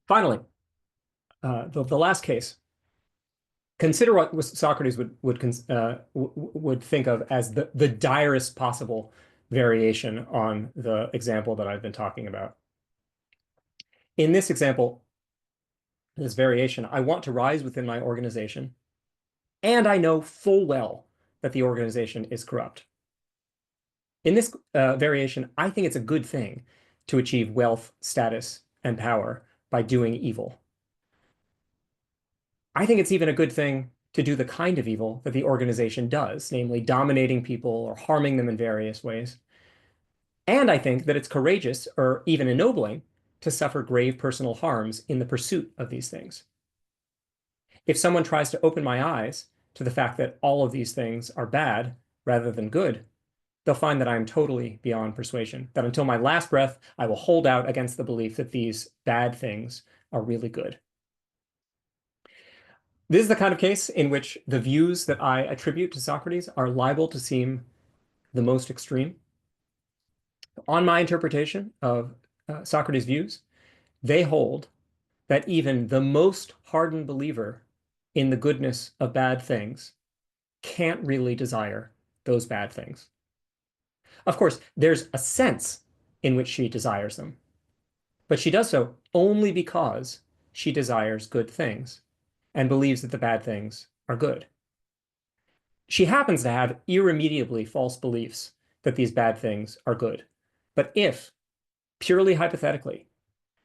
Finally, the last case. Consider what Socrates would think of as the direst possible variation on the example that I've been talking about. In this example, this variation, I want to rise within my organization, and I know full well that the organization is corrupt. In this variation, I think it's a good thing to achieve wealth, status, and power by doing evil. I think it's even a good thing to do the kind of evil that the organization does, namely dominating people or harming them in various ways. And I think that it's courageous or even ennobling to suffer grave personal harms in the pursuit of these things. If someone tries to open my eyes to the fact that all of these things are bad rather than good, they'll find that I am totally beyond persuasion, that until my last breath, I will hold out against the belief that these bad things are really good. This is the kind of case in which the views that I attribute to Socrates are liable to seem the most extreme. On my interpretation of Socrates' views, they hold that even the most hardened believer in the goodness of bad things can't really desire those bad things. Of course, there's a sense in which she desires them, but she does so only because she desires good things and believes that the bad things are good. She happens to have irremediably false beliefs that these bad things are good. But if, purely hypothetically,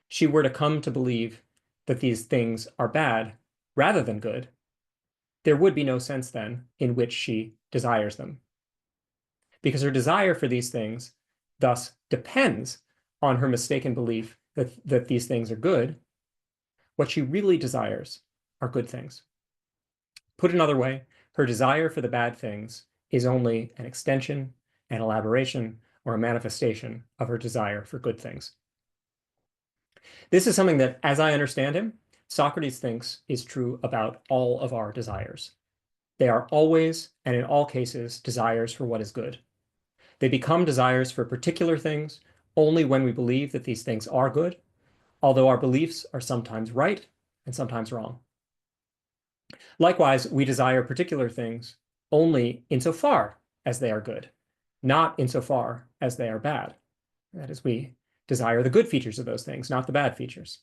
she were to come to believe that these things are bad rather than good, there would be no sense then in which she desires them. Because her desire for these things thus depends on her mistaken belief that these things are good. What she really desires are good things. Put another way, her desire for the bad things is only an extension, an elaboration, or a manifestation of her desire for good things. This is something that, as I understand him, Socrates thinks is true about all of our desires. They are always, and in all cases, desires for what is good. They become desires for particular things only when we believe that these things are good, although our beliefs are sometimes right and sometimes wrong. Likewise, we desire particular things only insofar as they are good, not insofar as they are bad. That is, we desire the good features of those things, not the bad features.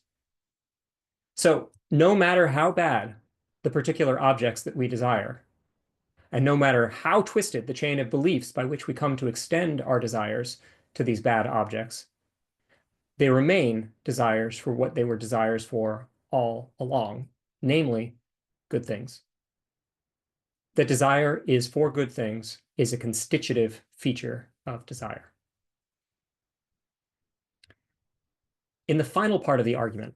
So no matter how bad the particular objects that we desire, and no matter how twisted the chain of beliefs by which we come to extend our desires to these bad objects, they remain desires for what they were desires for all along, namely good things. That desire is for good things is a constitutive feature of desire. In the final part of the argument,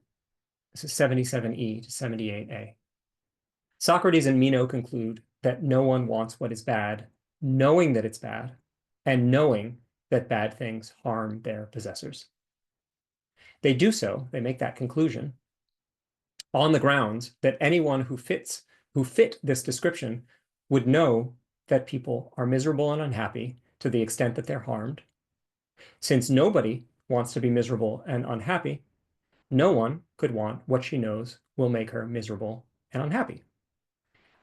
this is 77e to 78a, Socrates and Meno conclude that no one wants what is bad, knowing that it's bad, and knowing that bad things harm their possessors. They do so, they make that conclusion, on the grounds that anyone who fit this description would know that people are miserable and unhappy to the extent that they're harmed. Since nobody wants to be miserable and unhappy, no one could want what she knows will make her miserable and unhappy.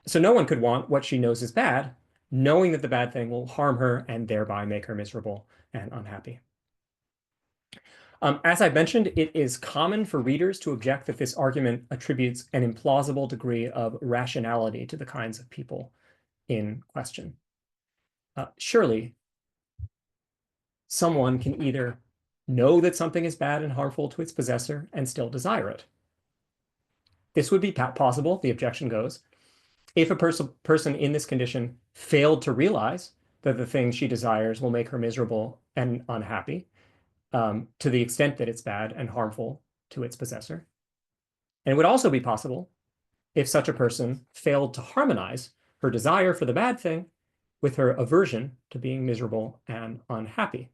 So no one could want what she knows is bad, knowing that the bad thing will harm her and thereby make her miserable and unhappy. As I mentioned, it is common for readers to object that this argument attributes an implausible degree of rationality to the kinds of people in question. Surely, someone can either know that something is bad and harmful to its possessor and still desire it. This would be possible, the objection goes, if a person in this condition failed to realize that the thing she desires will make her miserable and unhappy, to the extent that it's bad and harmful to its possessor. And it would also be possible if such a person failed to harmonize her desire for the bad thing with her aversion to being miserable and unhappy,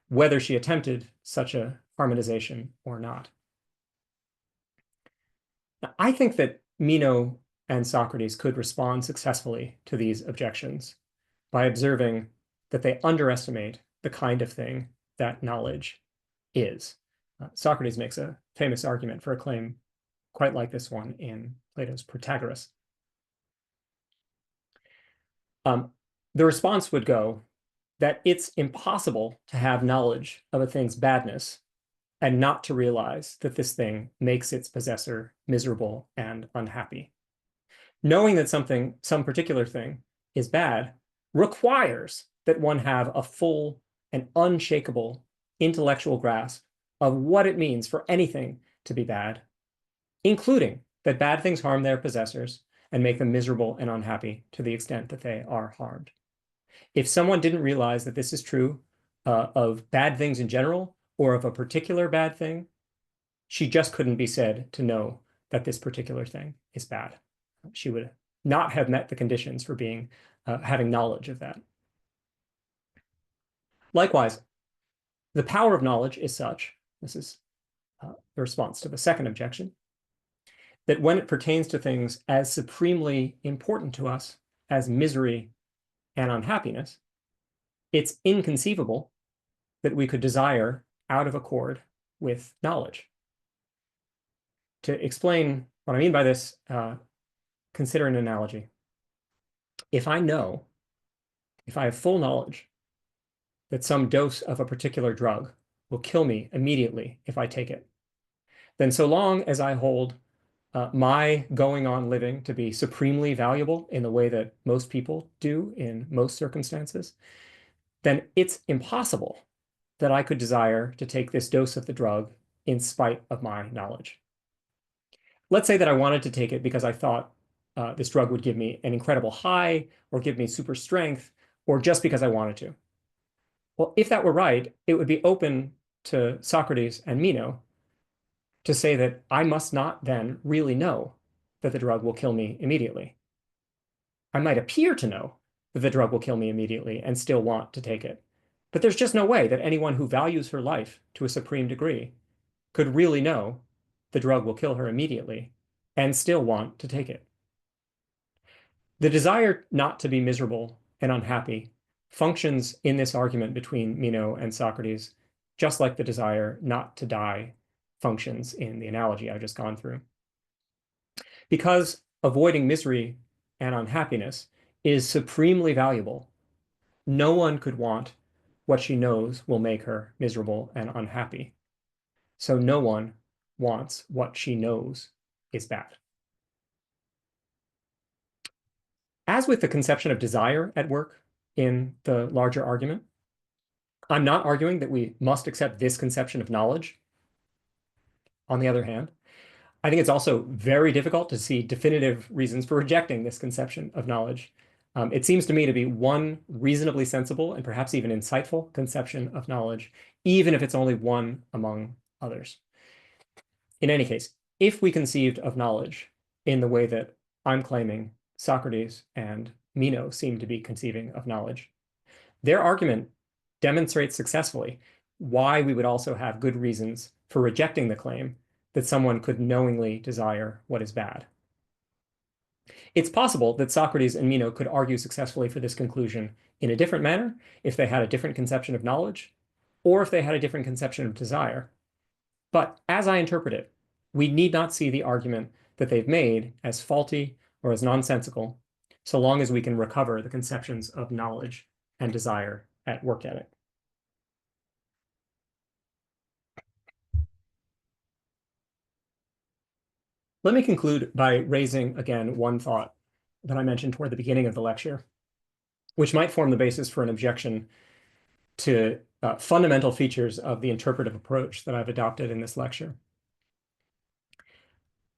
whether she attempted such a harmonization or not. Now, I think that Meno and Socrates could respond successfully to these objections by observing that they underestimate the kind of thing that knowledge is. Socrates makes a famous argument for a claim quite like this one in Plato's Protagoras. The response would go that it's impossible to have knowledge of a thing's badness and not to realize that this thing makes its possessor miserable and unhappy. Knowing that some particular thing is bad requires that one have a full and unshakable intellectual grasp of what it means for anything to be bad, including that bad things harm their possessors and make them miserable and unhappy to the extent that they are harmed. If someone didn't realize that this is true of bad things in general or of a particular bad thing, she just couldn't be said to know that this particular thing is bad. She would not have met the conditions for having knowledge of that. Likewise, the power of knowledge is such, this is the response to the second objection, that when it pertains to things as supremely important to us as misery and unhappiness, it's inconceivable that we could desire out of accord with knowledge. To explain what I mean by this, consider an analogy. If I have full knowledge that some dose of a particular drug will kill me immediately if I take it, then so long as I hold my going on living to be supremely valuable in the way that most people do in most circumstances, then it's impossible that I could desire to take this dose of the drug in spite of my knowledge. Let's say that I wanted to take it because I thought this drug would give me an incredible high or give me super strength, or just because I wanted to. Well, if that were right, it would be open to Socrates and Meno to say that I must not then really know that the drug will kill me immediately. I might appear to know that the drug will kill me immediately and still want to take it. But there's just no way that anyone who values her life to a supreme degree could really know the drug will kill her immediately and still want to take it. The desire not to be miserable and unhappy functions in this argument between Meno and Socrates, just like the desire not to die functions in the analogy I've just gone through. Because avoiding misery and unhappiness is supremely valuable, no one could want what she knows will make her miserable and unhappy. So no one wants what she knows is bad. As with the conception of desire at work in the larger argument, I'm not arguing that we must accept this conception of knowledge. On the other hand, I think it's also very difficult to see definitive reasons for rejecting this conception of knowledge. It seems to me to be one reasonably sensible and perhaps even insightful conception of knowledge, even if it's only one among others. In any case, if we conceived of knowledge in the way that I'm claiming Socrates and Meno seem to be conceiving of knowledge, their argument demonstrates successfully why we would also have good reasons for rejecting the claim that someone could knowingly desire what is bad. It's possible that Socrates and Meno could argue successfully for this conclusion in a different manner if they had a different conception of knowledge, or if they had a different conception of desire. But as I interpret it, we need not see the argument that they've made as faulty or as nonsensical, so long as we can recover the conceptions of knowledge and desire at work at it. Let me conclude by raising again one thought that I mentioned toward the beginning of the lecture, which might form the basis for an objection to fundamental features of the interpretive approach that I've adopted in this lecture.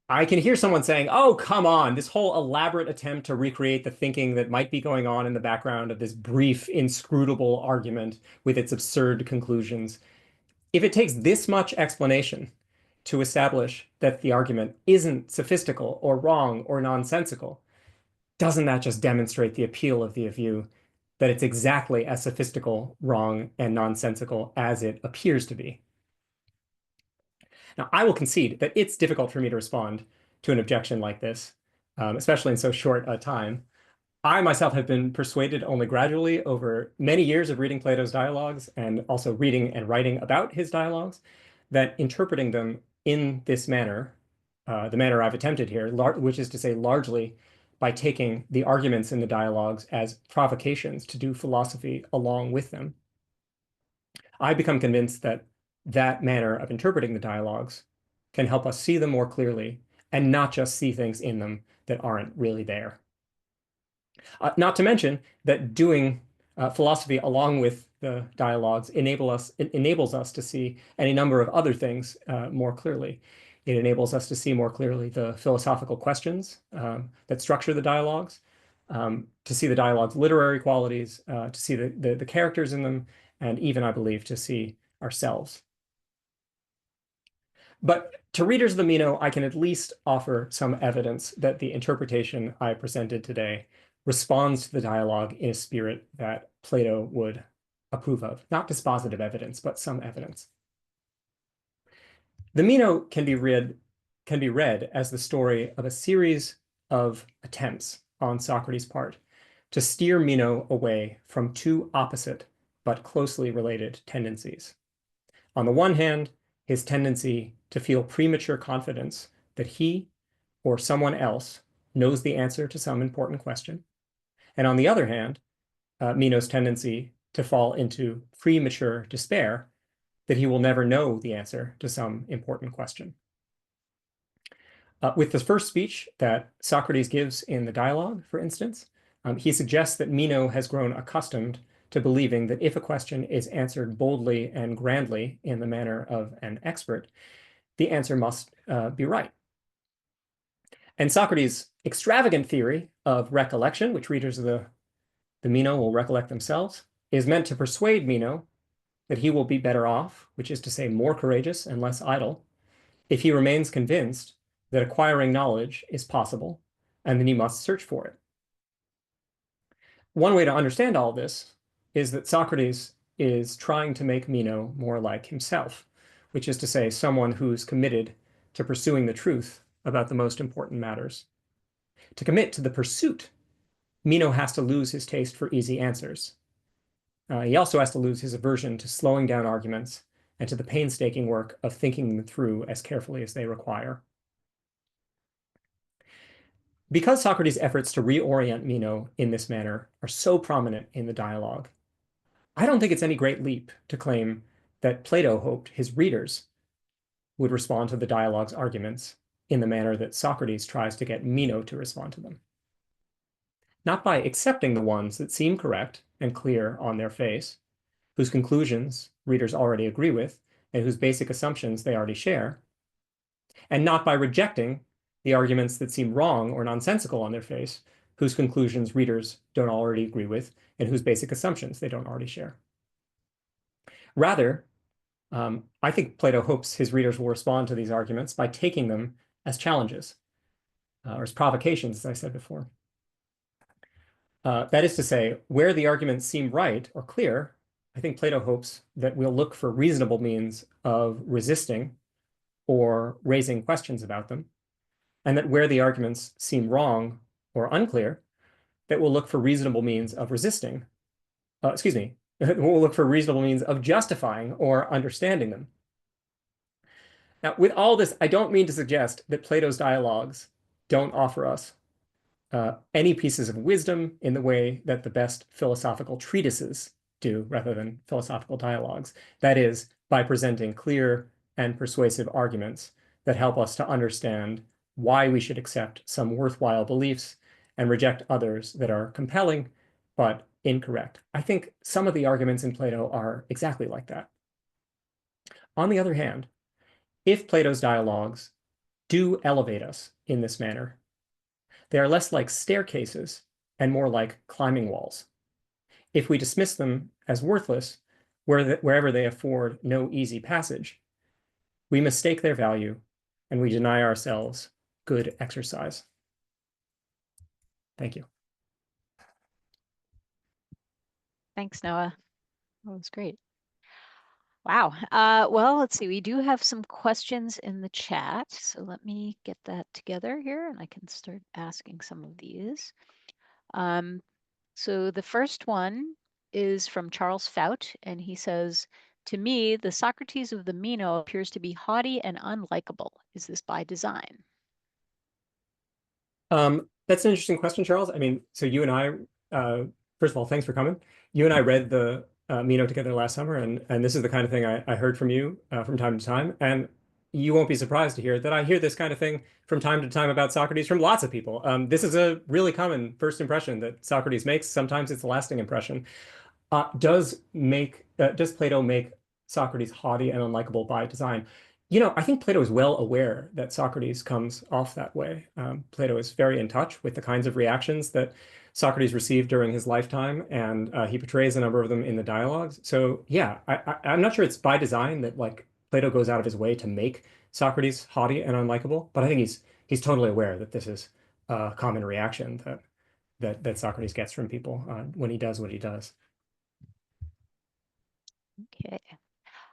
I can hear someone saying, oh, come on, this whole elaborate attempt to recreate the thinking that might be going on in the background of this brief, inscrutable argument with its absurd conclusions. If it takes this much explanation to establish that the argument isn't sophistical or wrong or nonsensical, doesn't that just demonstrate the appeal of the view that it's exactly as sophistical, wrong, and nonsensical as it appears to be? Now, I will concede that it's difficult for me to respond to an objection like this, especially in so short a time. I myself have been persuaded only gradually over many years of reading Plato's dialogues and also reading and writing about his dialogues, that interpreting them in this manner, the manner I've attempted here, which is to say largely by taking the arguments in the dialogues as provocations to do philosophy along with them, I become convinced that that manner of interpreting the dialogues can help us see them more clearly and not just see things in them that aren't really there. Not to mention that doing philosophy along with the dialogues enables us to see any number of other things more clearly. It enables us to see more clearly the philosophical questions that structure the dialogues, to see the dialogue's literary qualities, to see the characters in them, and even, I believe, to see ourselves. But to readers of the Meno, I can at least offer some evidence that the interpretation I presented today responds to the dialogue in a spirit that Plato would approve of. Not dispositive evidence, but some evidence. The Meno can be read as the story of a series of attempts on Socrates' part to steer Meno away from two opposite but closely related tendencies. On the one hand, his tendency to feel premature confidence that he or someone else knows the answer to some important question. And on the other hand, Meno's tendency to fall into premature despair that he will never know the answer to some important question. With the first speech that Socrates gives in the dialogue, for instance, he suggests that Meno has grown accustomed to believing that if a question is answered boldly and grandly in the manner of an expert, the answer must be right. And Socrates' extravagant theory of recollection, which readers of the Meno will recollect themselves, is meant to persuade Meno that he will be better off, which is to say more courageous and less idle, if he remains convinced that acquiring knowledge is possible and that he must search for it. One way to understand all this is that Socrates is trying to make Meno more like himself, which is to say, someone who's committed to pursuing the truth about the most important matters. To commit to the pursuit, Meno has to lose his taste for easy answers. He also has to lose his aversion to slowing down arguments and to the painstaking work of thinking them through as carefully as they require. Because Socrates' efforts to reorient Meno in this manner are so prominent in the dialogue, I don't think it's any great leap to claim that Plato hoped his readers would respond to the dialogue's arguments in the manner that Socrates tries to get Meno to respond to them. Not by accepting the ones that seem correct and clear on their face, whose conclusions readers already agree with, and whose basic assumptions they already share, and not by rejecting the arguments that seem wrong or nonsensical on their face, whose conclusions readers don't already agree with, and whose basic assumptions they don't already share. Rather, I think Plato hopes his readers will respond to these arguments by taking them as challenges, or as provocations, as I said before. That is to say, where the arguments seem right or clear, I think Plato hopes that we'll look for reasonable means of resisting or raising questions about them, and that where the arguments seem wrong or unclear, that we'll look for reasonable means of resisting, we'll look for reasonable means of justifying or understanding them. Now, with all this, I don't mean to suggest that Plato's dialogues don't offer us any pieces of wisdom in the way that the best philosophical treatises do, rather than philosophical dialogues. That is, by presenting clear and persuasive arguments that help us to understand why we should accept some worthwhile beliefs and reject others that are compelling but incorrect. I think some of the arguments in Plato are exactly like that. On the other hand, if Plato's dialogues do elevate us in this manner, they are less like staircases and more like climbing walls. If we dismiss them as worthless, wherever they afford no easy passage, we mistake their value and we deny ourselves good exercise. Thank you. Thanks, Noah. That was great. Wow. Well, let's see. We do have some questions in the chat. So let me get that together here and I can start asking some of these. So the first one is from Charles Fout, and he says, to me, the Socrates of the Meno appears to be haughty and unlikable. Is this by design? That's an interesting question, Charles. I mean, so you and I, first of all, thanks for coming. You and I read the Meno together last summer, and this is the kind of thing I heard from you from time to time. And you won't be surprised to hear that I hear this kind of thing from time to time about Socrates from lots of people. This is a really common first impression that Socrates makes. Sometimes it's a lasting impression. Does Plato make Socrates haughty and unlikable by design? I think Plato is well aware that Socrates comes off that way. Plato is very in touch with the kinds of reactions that Socrates received during his lifetime, and he portrays a number of them in the dialogues. So yeah, I'm not sure it's by design that like Plato goes out of his way to make Socrates haughty and unlikable, but I think he's totally aware that this is a common reaction that Socrates gets from people when he does what he does. Okay.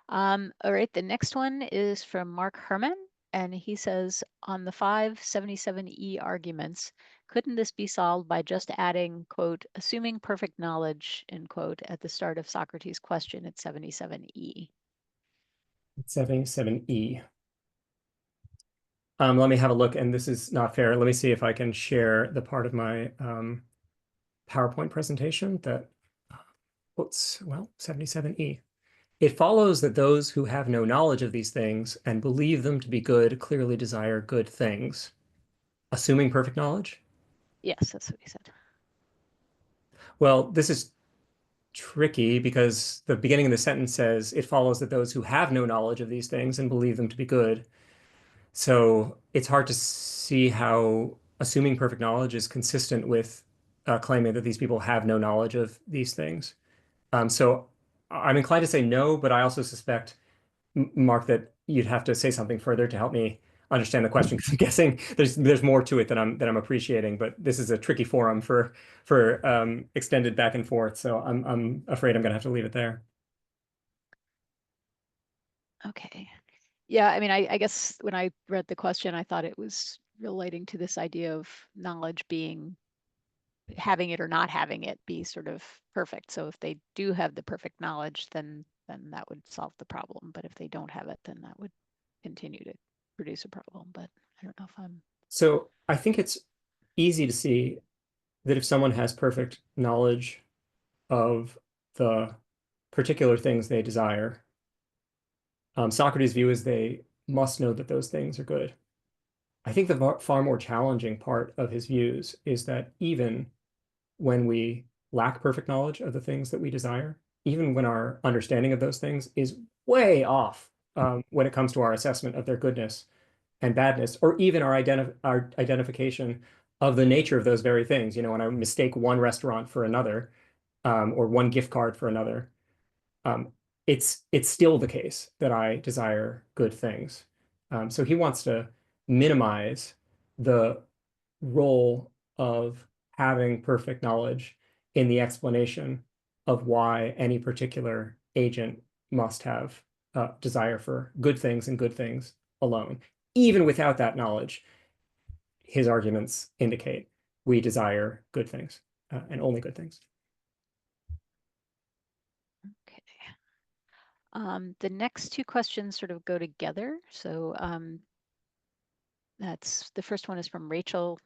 All right, the next one is from Mark Herman, and he says, on the 577E arguments, couldn't this be solved by just adding, quote, assuming perfect knowledge, end quote, at the start of Socrates' question at 77E? 77E. Let me have a look, and this is not fair. Let me see if I can share the part of my PowerPoint presentation that, well, 77E. It follows that those who have no knowledge of these things and believe them to be good clearly desire good things. Assuming perfect knowledge? Yes, that's what he said. Well, this is tricky because the beginning of the sentence says, it follows that those who have no knowledge of these things and believe them to be good. So it's hard to see how assuming perfect knowledge is consistent with claiming that these people have no knowledge of these things. So I'm inclined to say no, but I also suspect, Mark, that you'd have to say something further to help me understand the question because I'm guessing there's more to it than I'm appreciating. But this is a tricky forum for extended back and forth. So I'm afraid I'm gonna have to leave it there. Okay. Yeah, I mean, I guess when I read the question, I thought it was relating to this idea of knowledge being having it or not having it be sort of perfect. So if they do have the perfect knowledge, then that would solve the problem. But if they don't have it, then that would continue to produce a problem. But I don't know if I'm So I think it's easy to see that if someone has perfect knowledge of the particular things they desire, Socrates' view is they must know that those things are good. I think the far more challenging part of his views is that even when we lack perfect knowledge of the things that we desire, even when our understanding of those things is way off when it comes to our assessment of their goodness and badness, or even our identification of the nature of those very things. When I mistake one restaurant for another, or one gift card for another, um, it's still the case that I desire good things. So he wants to minimize the role of having perfect knowledge in the explanation of why any particular agent must have desire for good things and good things alone. Even without that knowledge, his arguments indicate we desire good things and only good things. okay. The next two questions sort of go together. So that's the first one is from Rachel,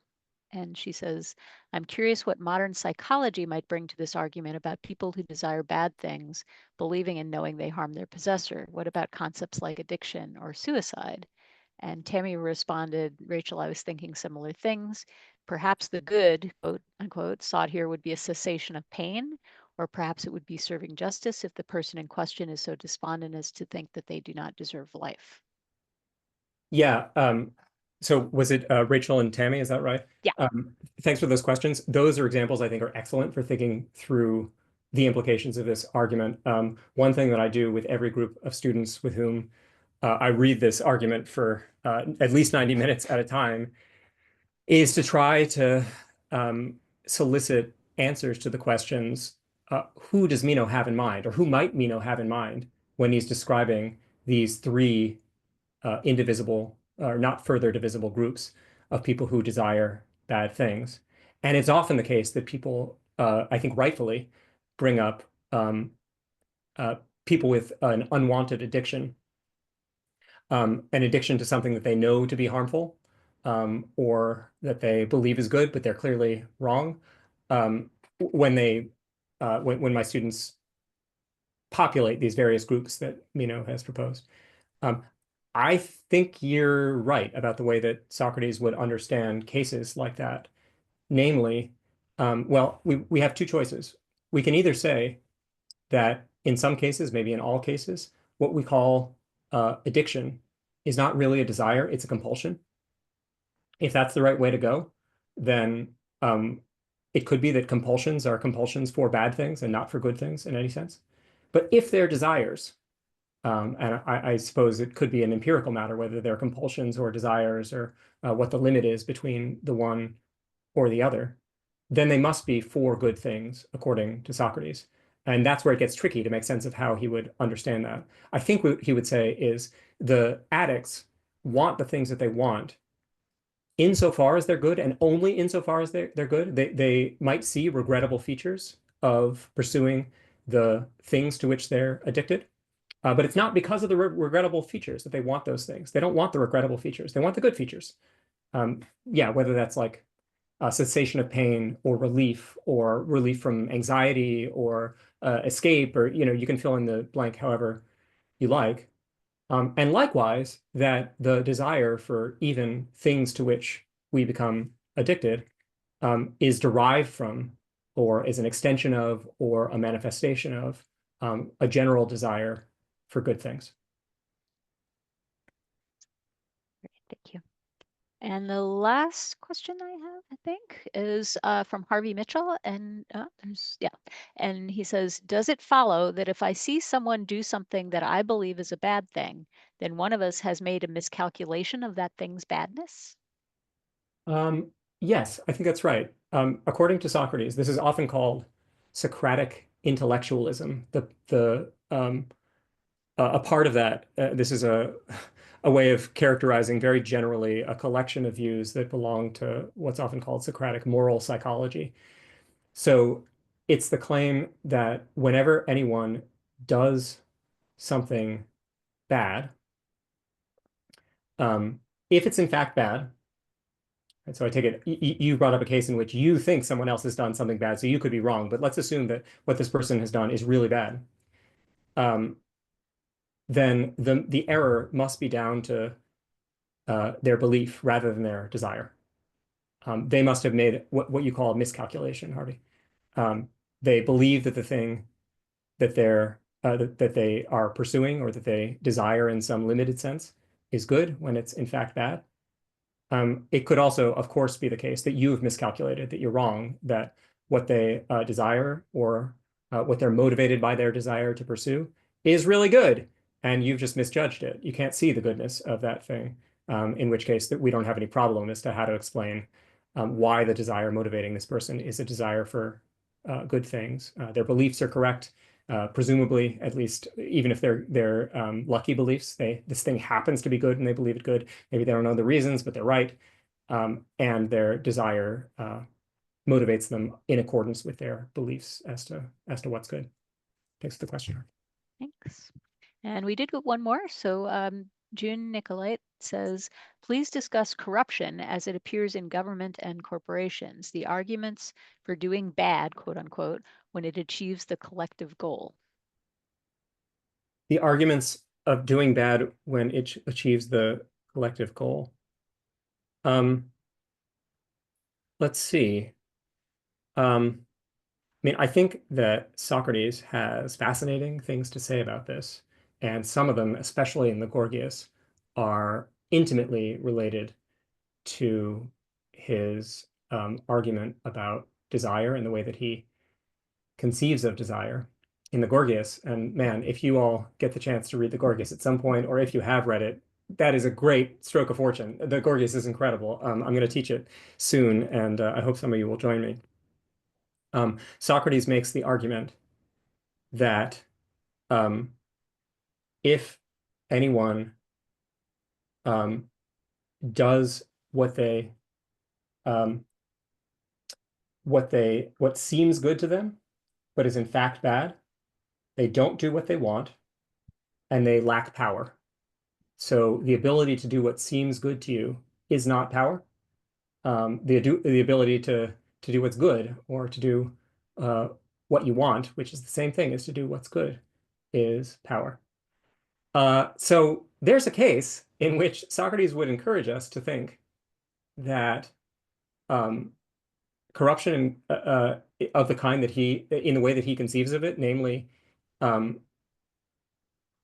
and she says, I'm curious what modern psychology might bring to this argument about people who desire bad things, believing and knowing they harm their possessor. What about concepts like addiction or suicide? And Tammy responded, Rachel, I was thinking similar things. Perhaps the good, quote unquote, sought here would be a cessation of pain, or perhaps it would be serving justice if the person in question is so despondent as to think that they do not deserve life. Yeah. So was it Rachel and Tammy? Is that right? Yeah. Thanks for those questions. Those are examples I think are excellent for thinking through the implications of this argument. One thing that I do with every group of students with whom I read this argument for at least 90 minutes at a time is to try to solicit answers to the questions, who does Meno have in mind, or who might Meno have in mind when he's describing these three indivisible or not further divisible groups of people who desire bad things. And it's often the case that people, I think rightfully, bring up uh, people with an unwanted addiction, an addiction to something that they know to be harmful, or that they believe is good, but they're clearly wrong. When when my students populate these various groups that Meno has proposed. Um, I think you're right about the way that Socrates would understand cases like that. Namely, well, we have two choices. We can either say that in some cases, maybe in all cases, what we call addiction is not really a desire, it's a compulsion. If that's the right way to go, then it could be that compulsions are compulsions for bad things and not for good things in any sense. But if they're desires, and I suppose it could be an empirical matter, whether they're compulsions or desires or what the limit is between the one or the other, then they must be for good things, according to Socrates. And that's where it gets tricky to make sense of how he would understand that. I think what he would say is the addicts want the things that they want insofar as they're good and only insofar as they're good. They might see regrettable features of pursuing the things to which they're addicted. But it's not because of the regrettable features that they want those things. They don't want the regrettable features. They want the good features. Yeah, whether that's like a cessation of pain or relief from anxiety or escape, or you can fill in the blank however you like. And likewise, that the desire for even things to which we become addicted is derived from, or is an extension of, or a manifestation of a general desire for good things. Great, thank you. And the last question I have, I think, is from Harvey Mitchell, and and he says, "Does it follow that if I see someone do something that I believe is a bad thing, then one of us has made a miscalculation of that thing's badness? Um, yes, I think that's right. According to Socrates, this is often called Socratic intellectualism. A part of that, this is a way of characterizing very generally a collection of views that belong to what's often called Socratic moral psychology. So it's the claim that whenever anyone does something bad, if it's in fact bad, and so I take it you brought up a case in which you think someone else has done something bad, so you could be wrong, but let's assume that what this person has done is really bad. Um, then the error must be down to their belief rather than their desire. They must have made what you call a miscalculation, Harvey. Um, they believe that the thing that they are pursuing or that they desire in some limited sense is good when it's in fact bad. It could also, of course, be the case that you have miscalculated, that you're wrong, that what they desire or what they're motivated by their desire to pursue is really good, and you've just misjudged it. You can't see the goodness of that thing, in which case that we don't have any problem as to how to explain why the desire motivating this person is a desire for good things. Their beliefs are correct. Presumably, at least, even if they're lucky beliefs, this thing happens to be good and they believe it good. Maybe they don't know the reasons, but they're right. And their desire motivates them in accordance with their beliefs as to what's good. Thanks for the question. Thanks. And we did get one more. So June Nicolait says, please discuss corruption as it appears in government and corporations, the arguments for doing bad, quote unquote, when it achieves the collective goal. The arguments of doing bad when it achieves the collective goal. Let's see. Um, I mean, I think that Socrates has fascinating things to say about this, and some of them, especially in the Gorgias, are intimately related to his argument about desire and the way that he conceives of desire in the Gorgias. And man, if you all get the chance to read the Gorgias at some point, or if you have read it, that is a great stroke of fortune. The Gorgias is incredible. I'm going to teach it soon, and I hope some of you will join me. Socrates makes the argument that um, if anyone um, does what they um, what seems good to them, but is in fact bad, they don't do what they want, and they lack power. So the ability to do what seems good to you is not power. The ability to do what's good or to do uh, what you want, which is the same thing as to do what's good, is power. So there's a case in which Socrates would encourage us to think that um, corruption of the kind that in the way that he conceives of it, namely um,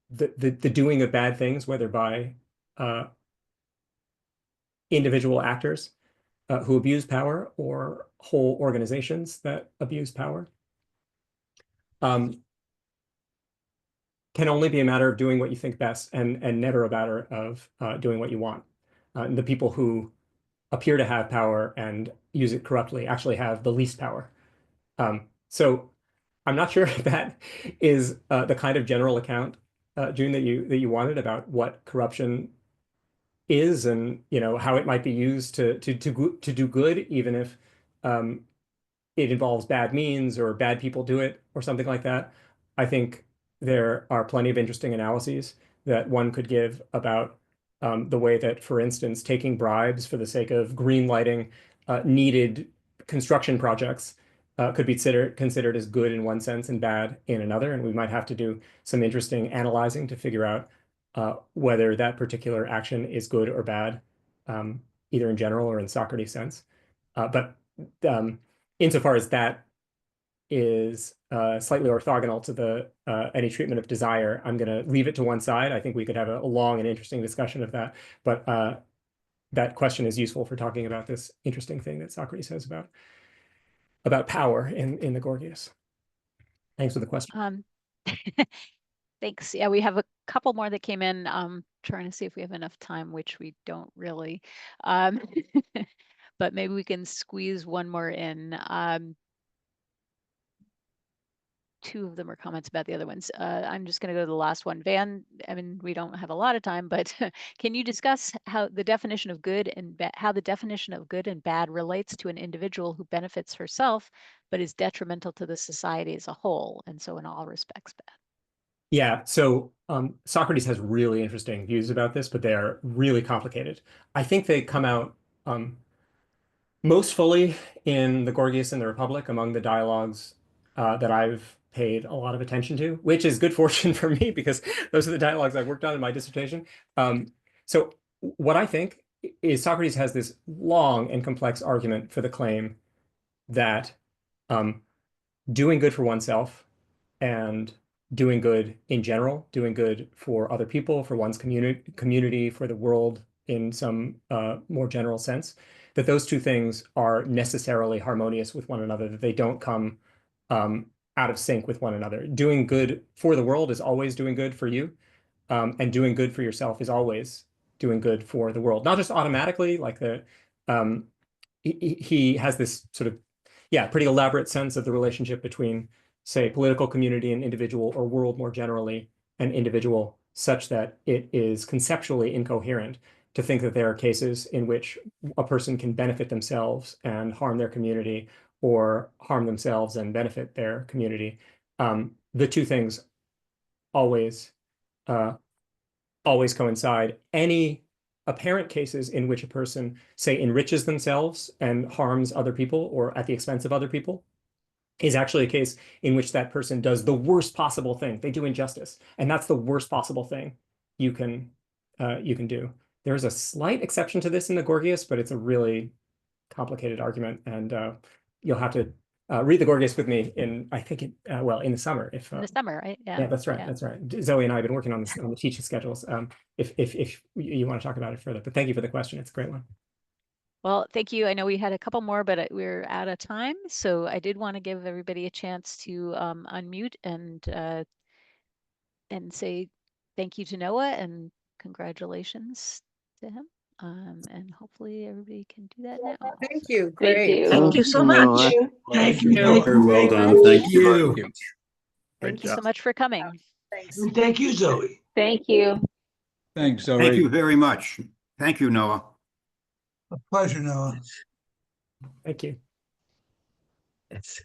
the doing of bad things, whether by uh, individual actors who abuse power or whole organizations that abuse power, um, can only be a matter of doing what you think best and never a matter of doing what you want. And the people who appear to have power and use it corruptly actually have the least power. So I'm not sure if that is the kind of general account, June, that you wanted about what corruption is and how it might be used to do good, even if um, it involves bad means or bad people do it or something like that. I think there are plenty of interesting analyses that one could give about the way that, for instance, taking bribes for the sake of green lighting needed construction projects could be considered as good in one sense and bad in another. And we might have to do some interesting analyzing to figure out whether that particular action is good or bad, either in general or in Socrates' sense. But um, insofar as that is slightly orthogonal to the any treatment of desire, I'm going to leave it to one side. I think we could have a long and interesting discussion of that, but that question is useful for talking about this interesting thing that Socrates says about power in the Gorgias. Thanks for the question. Um, Thanks. Yeah, we have a couple more that came in. trying to see if we have enough time, which we don't really. But maybe we can squeeze one more in. Two of them are comments about the other ones. I'm just going to go to the last one. Van, I mean, we don't have a lot of time, but can you discuss how the definition of good and how the definition of good and bad relates to an individual who benefits herself, but is detrimental to the society as a whole, and so in all respects bad? Yeah, so Socrates has really interesting views about this, but they are really complicated. I think they come out most fully in the Gorgias and the Republic among the dialogues that I've paid a lot of attention to, which is good fortune for me because those are the dialogues I've worked on in my dissertation. So what I think is Socrates has this long and complex argument for the claim that doing good for oneself and doing good in general, doing good for other people, for one's community, for the world in some more general sense, that those two things are necessarily harmonious with one another, that they don't come out of sync with one another. Doing good for the world is always doing good for you, and doing good for yourself is always doing good for the world. Not just automatically, like um, he has this sort of, yeah, pretty elaborate sense of the relationship between, say, political community and individual, or world more generally and individual, such that it is conceptually incoherent to think that there are cases in which a person can benefit themselves and harm their community, or harm themselves and benefit their community. The two things always uh, always coincide. Any apparent cases in which a person, say, enriches themselves and harms other people or at the expense of other people is actually a case in which that person does the worst possible thing. They do injustice, and that's the worst possible thing you can do. There's a slight exception to this in the Gorgias, but it's a really complicated argument, and you'll have to read the Gorgias with me in, I think, well, in the summer. If In the summer, right? yeah, that's right. Yeah. That's right. Zoe and I have been working on this on the teaching schedules. If you want to talk about it further, but thank you for the question. It's a great one. Well, thank you. I know we had a couple more, but we're out of time. So I did want to give everybody a chance to unmute and say thank you to Noah and congratulations to him. And hopefully everybody can do that now. Thank you. Thank Great. you. Thank you so much. Thank you. Very well done. much. Thank you. You. Great Thank you so job. much for coming. Thanks. And thank you, Zoe. Thank you. Thanks, Zoe. Thank you very much. Thank you, Noah. A pleasure, Noah. Thank you. It's